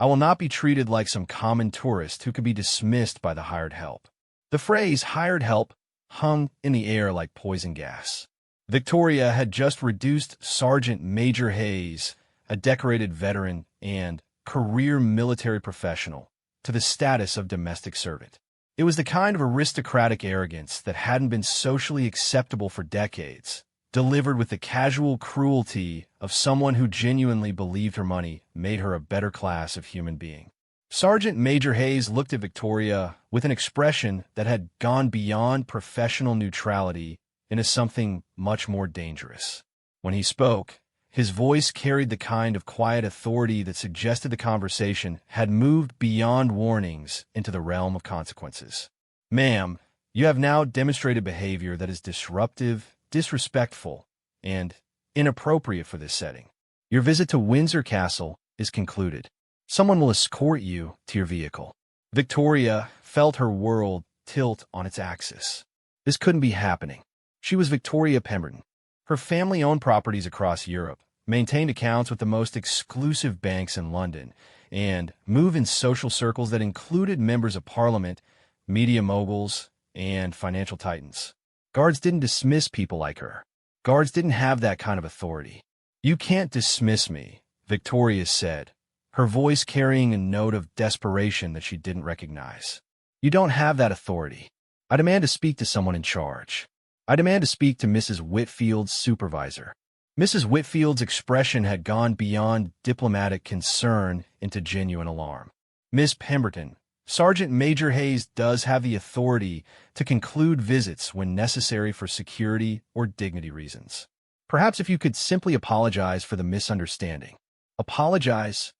I will not be treated like some common tourist who could be dismissed by the hired help. The phrase hired help hung in the air like poison gas. Victoria had just reduced Sergeant Major Hayes, a decorated veteran and career military professional, to the status of domestic servant. It was the kind of aristocratic arrogance that hadn't been socially acceptable for decades, delivered with the casual cruelty of someone who genuinely believed her money made her a better class of human being. Sergeant Major Hayes looked at Victoria with an expression that had gone beyond professional neutrality into something much more dangerous. When he spoke, his voice carried the kind of quiet authority that suggested the conversation had moved beyond warnings into the realm of consequences. "Ma'am, you have now demonstrated behavior that is disruptive, disrespectful, and inappropriate for this setting. Your visit to Windsor Castle is concluded. Someone will escort you to your vehicle." Victoria felt her world tilt on its axis. This couldn't be happening. She was Victoria Pemberton. Her family owned properties across Europe, maintained accounts with the most exclusive banks in London, and moved in social circles that included members of parliament, media moguls, and financial titans. Guards didn't dismiss people like her. Guards didn't have that kind of authority. "You can't dismiss me," Victoria said, her voice carrying a note of desperation that she didn't recognize. "You don't have that authority. I demand to speak to someone in charge. I demand to speak to Mrs. Whitfield's supervisor." Mrs. Whitfield's expression had gone beyond diplomatic concern into genuine alarm. "Miss Pemberton, Sergeant Major Hayes does have the authority to conclude visits when necessary for security or dignity reasons. Perhaps if you could simply apologize for the misunderstanding." "Apologize?"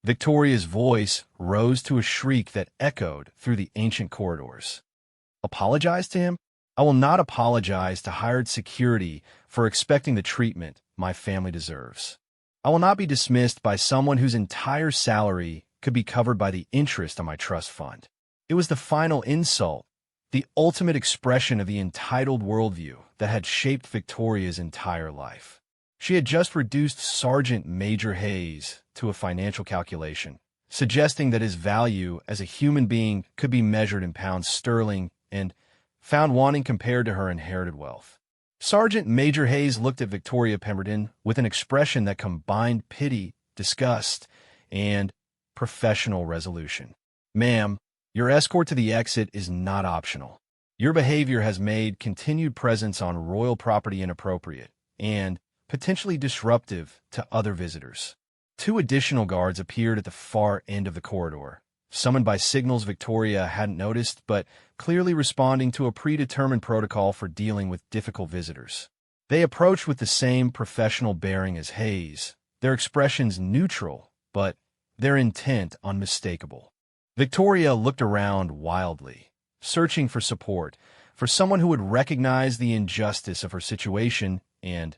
Victoria's voice rose to a shriek that echoed through the ancient corridors. "Apologize to him? I will not apologize to hired security for expecting the treatment my family deserves. I will not be dismissed by someone whose entire salary could be covered by the interest on my trust fund." It was the final insult, the ultimate expression of the entitled worldview that had shaped Victoria's entire life. She had just reduced Sergeant Major Hayes to a financial calculation, suggesting that his value as a human being could be measured in pounds sterling and found wanting compared to her inherited wealth. Sergeant Major Hayes looked at Victoria Pemberton with an expression that combined pity, disgust, and professional resolution. "Ma'am, your escort to the exit is not optional. Your behavior has made continued presence on royal property inappropriate and potentially disruptive to other visitors." Two additional guards appeared at the far end of the corridor, summoned by signals Victoria hadn't noticed, but clearly responding to a predetermined protocol for dealing with difficult visitors. They approached with the same professional bearing as Hayes, their expressions neutral, but their intent unmistakable. Victoria looked around wildly, searching for support, for someone who would recognize the injustice of her situation and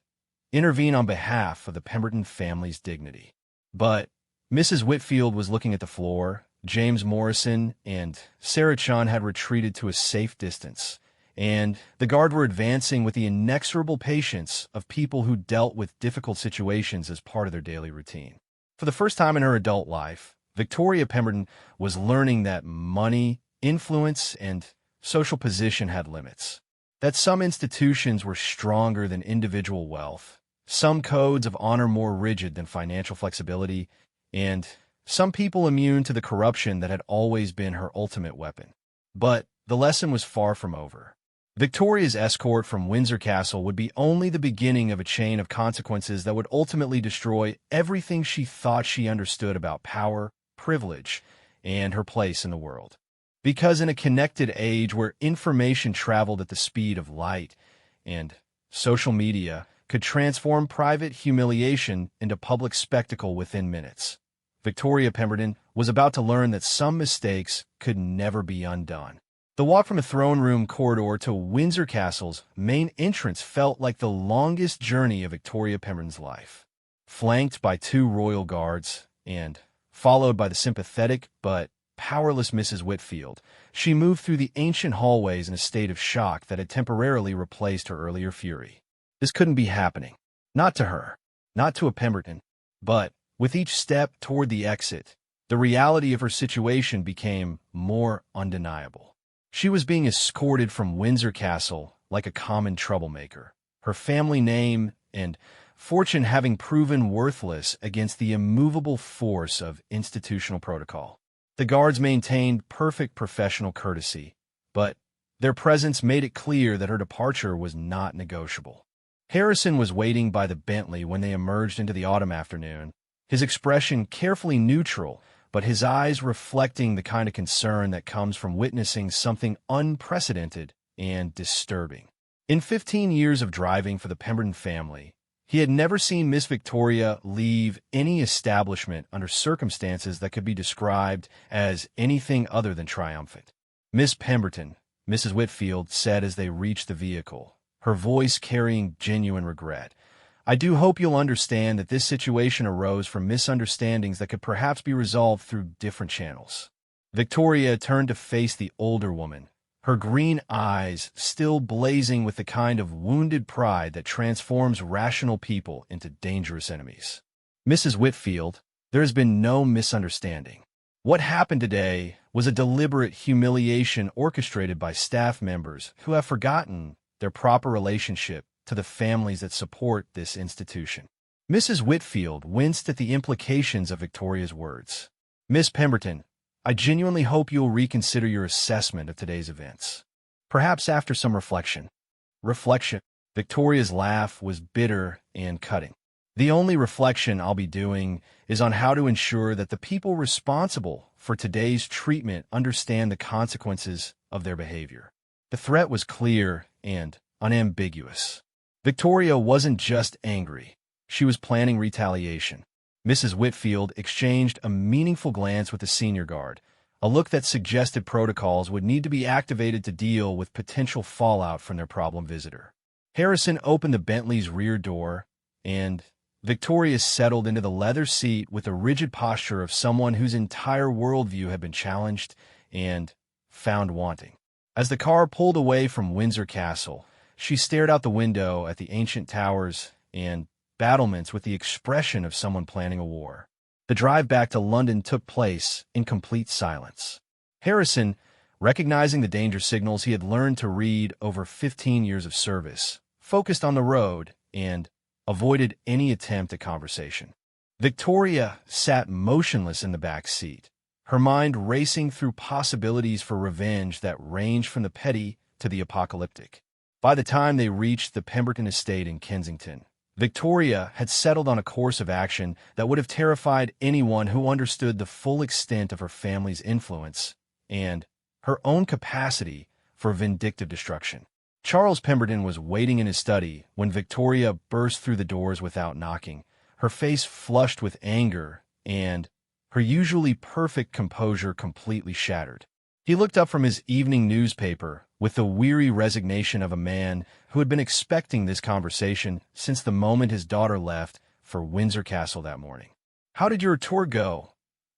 intervene on behalf of the Pemberton family's dignity. But Mrs. Whitfield was looking at the floor. James Morrison and Sarah Chun had retreated to a safe distance, and the guard were advancing with the inexorable patience of people who dealt with difficult situations as part of their daily routine. For the first time in her adult life, Victoria Pemberton was learning that money, influence, and social position had limits, that some institutions were stronger than individual wealth, some codes of honor more rigid than financial flexibility, and some people immune to the corruption that had always been her ultimate weapon. But the lesson was far from over. Victoria's escort from Windsor Castle would be only the beginning of a chain of consequences that would ultimately destroy everything she thought she understood about power, privilege, and her place in the world. Because in a connected age where information traveled at the speed of light and social media could transform private humiliation into public spectacle within minutes, Victoria Pemberton was about to learn that some mistakes could never be undone. The walk from a throne room corridor to Windsor Castle's main entrance felt like the longest journey of Victoria Pemberton's life. Flanked by two royal guards and followed by the sympathetic but powerless Mrs. Whitfield, she moved through the ancient hallways in a state of shock that had temporarily replaced her earlier fury. This couldn't be happening. Not to her. Not to a Pemberton. But, with each step toward the exit, the reality of her situation became more undeniable. She was being escorted from Windsor Castle like a common troublemaker, her family name and fortune having proven worthless against the immovable force of institutional protocol. The guards maintained perfect professional courtesy, but their presence made it clear that her departure was not negotiable. Harrison was waiting by the Bentley when they emerged into the autumn afternoon, his expression carefully neutral, but his eyes reflecting the kind of concern that comes from witnessing something unprecedented and disturbing. In 15 years of driving for the Pemberton family, he had never seen Miss Victoria leave any establishment under circumstances that could be described as anything other than triumphant. "Miss Pemberton," Mrs. Whitfield said as they reached the vehicle, her voice carrying genuine regret, "I do hope you'll understand that this situation arose from misunderstandings that could perhaps be resolved through different channels." Victoria turned to face the older woman, her green eyes still blazing with the kind of wounded pride that transforms rational people into dangerous enemies. "Mrs. Whitfield, there has been no misunderstanding. What happened today was a deliberate humiliation orchestrated by staff members who have forgotten their proper relationship to the families that support this institution." Mrs. Whitfield winced at the implications of Victoria's words. "Miss Pemberton, I genuinely hope you will reconsider your assessment of today's events. Perhaps after some reflection." Reflection. Victoria's laugh was bitter and cutting. "The only reflection I'll be doing is on how to ensure that the people responsible for today's treatment understand the consequences of their behavior." The threat was clear and unambiguous. Victoria wasn't just angry. She was planning retaliation. Mrs. Whitfield exchanged a meaningful glance with the senior guard, a look that suggested protocols would need to be activated to deal with potential fallout from their problem visitor. Harrison opened the Bentley's rear door, and Victoria settled into the leather seat with the rigid posture of someone whose entire worldview had been challenged and found wanting. As the car pulled away from Windsor Castle, she stared out the window at the ancient towers and battlements with the expression of someone planning a war. The drive back to London took place in complete silence. Harrison, recognizing the danger signals he had learned to read over 15 years of service, focused on the road and avoided any attempt at conversation. Victoria sat motionless in the back seat, her mind racing through possibilities for revenge that ranged from the petty to the apocalyptic. By the time they reached the Pemberton estate in Kensington, Victoria had settled on a course of action that would have terrified anyone who understood the full extent of her family's influence and her own capacity for vindictive destruction. Charles Pemberton was waiting in his study when Victoria burst through the doors without knocking, her face flushed with anger and her usually perfect composure completely shattered. He looked up from his evening newspaper with the weary resignation of a man who had been expecting this conversation since the moment his daughter left for Windsor Castle that morning. "How did your tour go,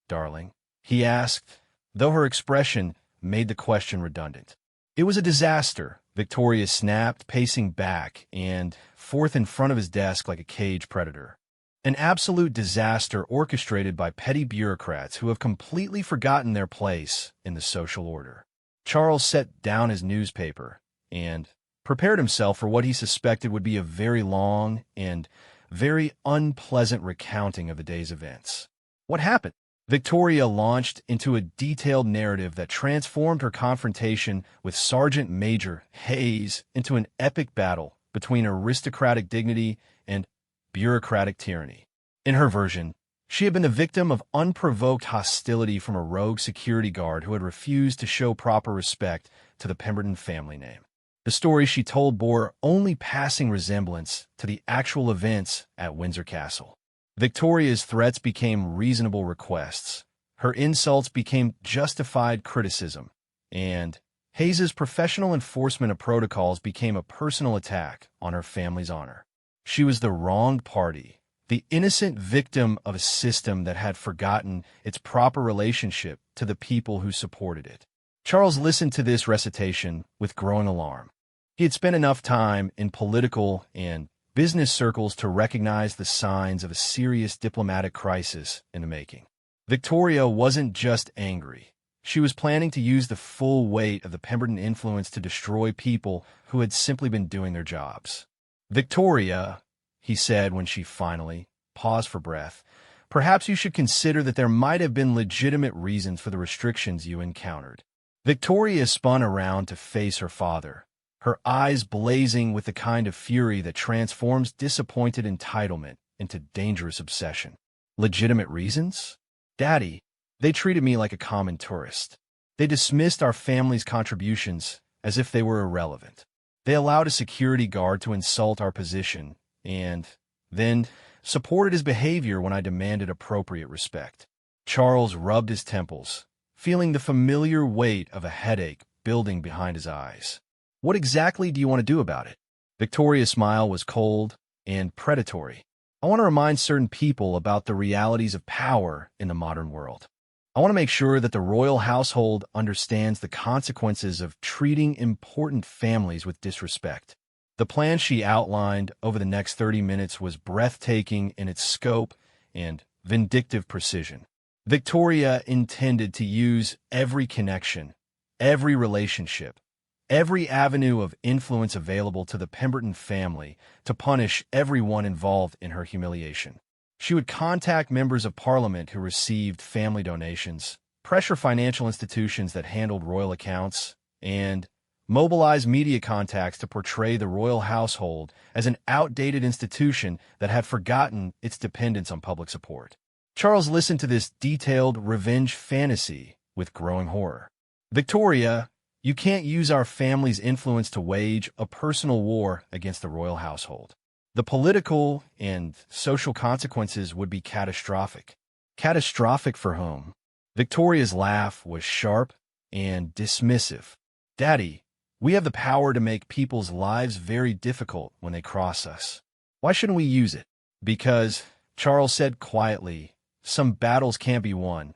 darling?" he asked, though her expression made the question redundant. "It was a disaster," Victoria snapped, pacing back and forth in front of his desk like a caged predator. "An absolute disaster orchestrated by petty bureaucrats who have completely forgotten their place in the social order." Charles set down his newspaper and prepared himself for what he suspected would be a very long and very unpleasant recounting of the day's events. "What happened?" Victoria launched into a detailed narrative that transformed her confrontation with Sergeant Major Hayes into an epic battle between aristocratic dignity and bureaucratic tyranny. In her version, she had been the victim of unprovoked hostility from a rogue security guard who had refused to show proper respect to the Pemberton family name. The story she told bore only passing resemblance to the actual events at Windsor Castle. Victoria's threats became reasonable requests, her insults became justified criticism, and Hayes's professional enforcement of protocols became a personal attack on her family's honor. She was the wronged party, the innocent victim of a system that had forgotten its proper relationship to the people who supported it. Charles listened to this recitation with growing alarm. He had spent enough time in political and business circles to recognize the signs of a serious diplomatic crisis in the making. Victoria wasn't just angry. She was planning to use the full weight of the Pemberton influence to destroy people who had simply been doing their jobs. "Victoria," he said when she finally paused for breath, "perhaps you should consider that there might have been legitimate reasons for the restrictions you encountered." Victoria spun around to face her father, her eyes blazing with the kind of fury that transforms disappointed entitlement into dangerous obsession. "Legitimate reasons? Daddy, they treated me like a common tourist. They dismissed our family's contributions as if they were irrelevant. They allowed a security guard to insult our position and then supported his behavior when I demanded appropriate respect." Charles rubbed his temples, feeling the familiar weight of a headache building behind his eyes. "What exactly do you want to do about it?" Victoria's smile was cold and predatory. "I want to remind certain people about the realities of power in the modern world. I want to make sure that the royal household understands the consequences of treating important families with disrespect." The plan she outlined over the next 30 minutes was breathtaking in its scope and vindictive precision. Victoria intended to use every connection, every relationship, every avenue of influence available to the Pemberton family to punish everyone involved in her humiliation. She would contact members of Parliament who received family donations, pressure financial institutions that handled royal accounts, and mobilize media contacts to portray the royal household as an outdated institution that had forgotten its dependence on public support. Charles listened to this detailed revenge fantasy with growing horror. "Victoria, you can't use our family's influence to wage a personal war against the royal household. The political and social consequences would be catastrophic." "Catastrophic for whom?" Victoria's laugh was sharp and dismissive. "Daddy, we have the power to make people's lives very difficult when they cross us. Why shouldn't we use it?" "Because," Charles said quietly, "some battles can't be won,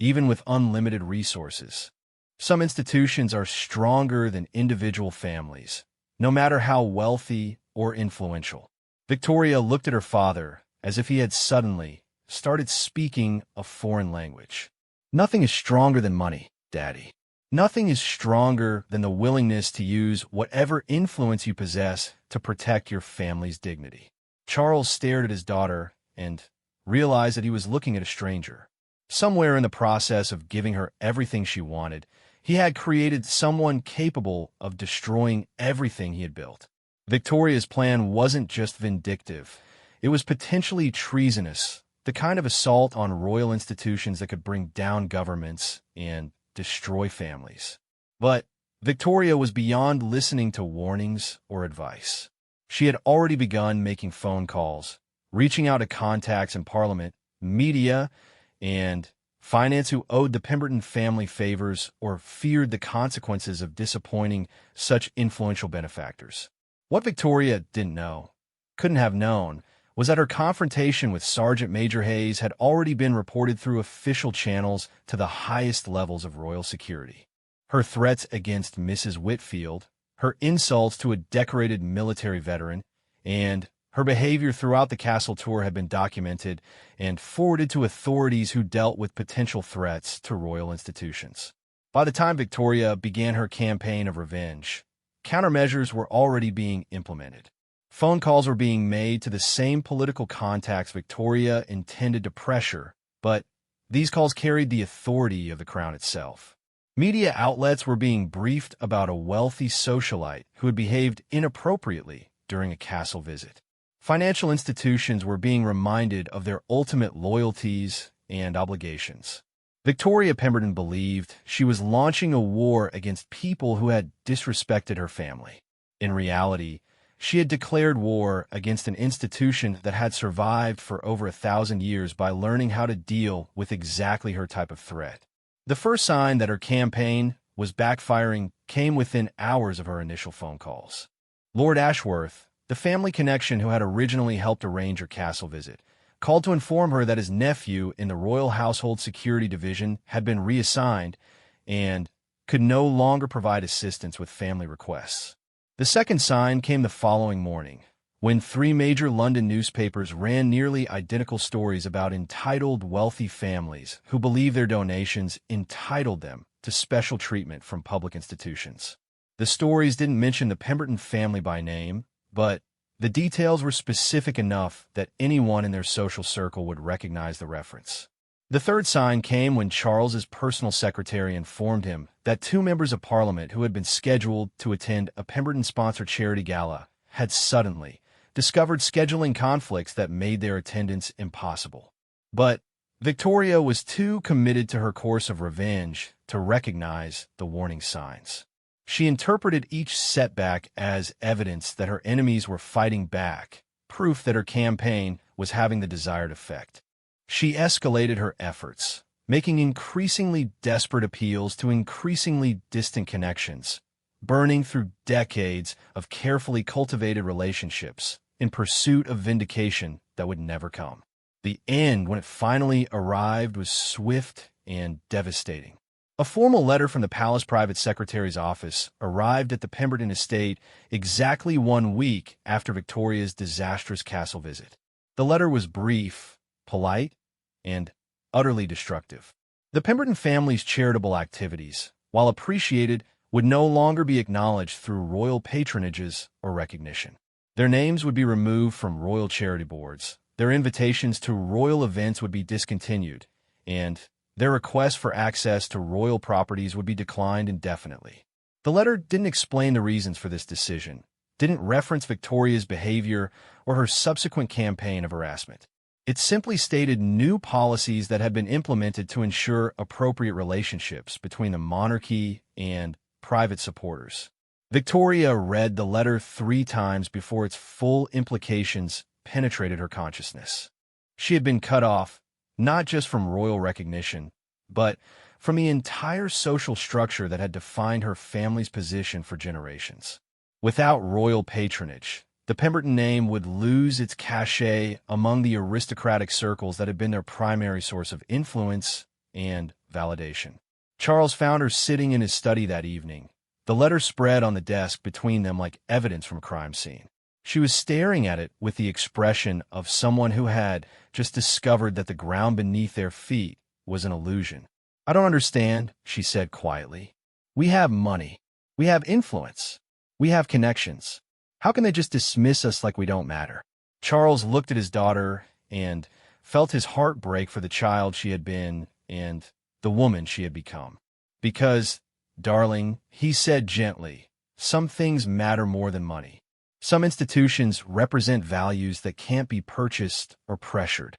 even with unlimited resources. Some institutions are stronger than individual families, no matter how wealthy or influential." Victoria looked at her father as if he had suddenly started speaking a foreign language. "Nothing is stronger than money, Daddy. Nothing is stronger than the willingness to use whatever influence you possess to protect your family's dignity." Charles stared at his daughter and realized that he was looking at a stranger. Somewhere in the process of giving her everything she wanted, he had created someone capable of destroying everything he had built. Victoria's plan wasn't just vindictive. It was potentially treasonous, the kind of assault on royal institutions that could bring down governments and destroy families. But Victoria was beyond listening to warnings or advice. She had already begun making phone calls, reaching out to contacts in Parliament, media, and finance who owed the Pemberton family favors or feared the consequences of disappointing such influential benefactors. What Victoria didn't know, couldn't have known, was that her confrontation with Sergeant Major Hayes had already been reported through official channels to the highest levels of royal security. Her threats against Mrs. Whitfield, her insults to a decorated military veteran, and her behavior throughout the castle tour had been documented and forwarded to authorities who dealt with potential threats to royal institutions. By the time Victoria began her campaign of revenge, countermeasures were already being implemented. Phone calls were being made to the same political contacts Victoria intended to pressure, but these calls carried the authority of the crown itself. Media outlets were being briefed about a wealthy socialite who had behaved inappropriately during a castle visit. Financial institutions were being reminded of their ultimate loyalties and obligations. Victoria Pemberton believed she was launching a war against people who had disrespected her family. In reality, she had declared war against an institution that had survived for over 1,000 years by learning how to deal with exactly her type of threat. The first sign that her campaign was backfiring came within hours of her initial phone calls. Lord Ashworth, the family connection who had originally helped arrange her castle visit, called to inform her that his nephew in the Royal Household Security Division had been reassigned and could no longer provide assistance with family requests. The second sign came the following morning, when three major London newspapers ran nearly identical stories about entitled wealthy families who believed their donations entitled them to special treatment from public institutions. The stories didn't mention the Pemberton family by name, but the details were specific enough that anyone in their social circle would recognize the reference. The third sign came when Charles's personal secretary informed him that two members of Parliament who had been scheduled to attend a Pemberton-sponsored charity gala had suddenly discovered scheduling conflicts that made their attendance impossible. But Victoria was too committed to her course of revenge to recognize the warning signs. She interpreted each setback as evidence that her enemies were fighting back, proof that her campaign was having the desired effect. She escalated her efforts, making increasingly desperate appeals to increasingly distant connections, burning through decades of carefully cultivated relationships in pursuit of vindication that would never come. The end, when it finally arrived, was swift and devastating. A formal letter from the Palace Private Secretary's office arrived at the Pemberton estate exactly 1 week after Victoria's disastrous castle visit. The letter was brief, polite, and utterly destructive. The Pemberton family's charitable activities, while appreciated, would no longer be acknowledged through royal patronages or recognition. Their names would be removed from royal charity boards, their invitations to royal events would be discontinued, and their requests for access to royal properties would be declined indefinitely. The letter didn't explain the reasons for this decision, didn't reference Victoria's behavior or her subsequent campaign of harassment. It simply stated new policies that had been implemented to ensure appropriate relationships between the monarchy and private supporters. Victoria read the letter 3 times before its full implications penetrated her consciousness. She had been cut off, not just from royal recognition, but from the entire social structure that had defined her family's position for generations. Without royal patronage, the Pemberton name would lose its cachet among the aristocratic circles that had been their primary source of influence and validation. Charles found her sitting in his study that evening, the letter spread on the desk between them like evidence from a crime scene. She was staring at it with the expression of someone who had just discovered that the ground beneath their feet was an illusion. "I don't understand," she said quietly. "We have money. We have influence. We have connections. How can they just dismiss us like we don't matter?" Charles looked at his daughter and felt his heart break for the child she had been and the woman she had become. "Because, darling," he said gently, "some things matter more than money. Some institutions represent values that can't be purchased or pressured."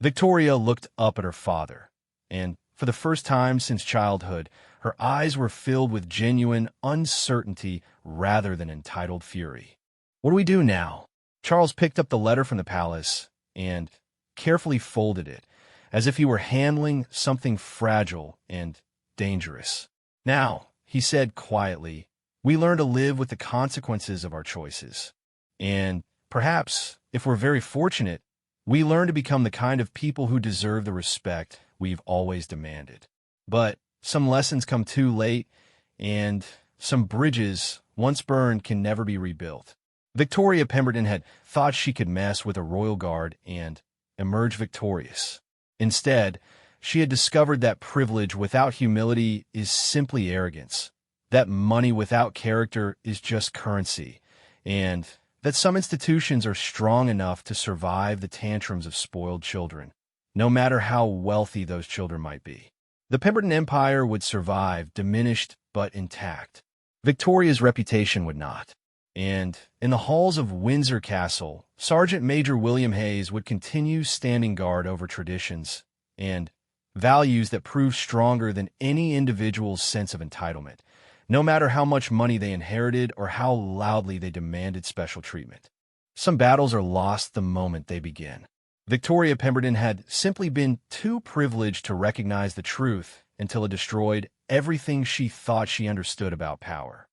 Victoria looked up at her father, and for the first time since childhood, her eyes were filled with genuine uncertainty rather than entitled fury. "What do we do now?" Charles picked up the letter from the palace and carefully folded it, as if he were handling something fragile and dangerous. "Now," he said quietly, "we learn to live with the consequences of our choices. And perhaps, if we're very fortunate, we learn to become the kind of people who deserve the respect we've always demanded. But some lessons come too late, and some bridges, once burned, can never be rebuilt." Victoria Pemberton had thought she could mess with a royal guard and emerge victorious. Instead, she had discovered that privilege without humility is simply arrogance, that money without character is just currency, and that some institutions are strong enough to survive the tantrums of spoiled children, no matter how wealthy those children might be. The Pemberton Empire would survive, diminished but intact. Victoria's reputation would not. And in the halls of Windsor Castle, Sergeant Major William Hayes would continue standing guard over traditions and values that proved stronger than any individual's sense of entitlement, no matter how much money they inherited or how loudly they demanded special treatment. Some battles are lost the moment they begin. Victoria Pemberton had simply been too privileged to recognize the truth until it destroyed everything she thought she understood about power.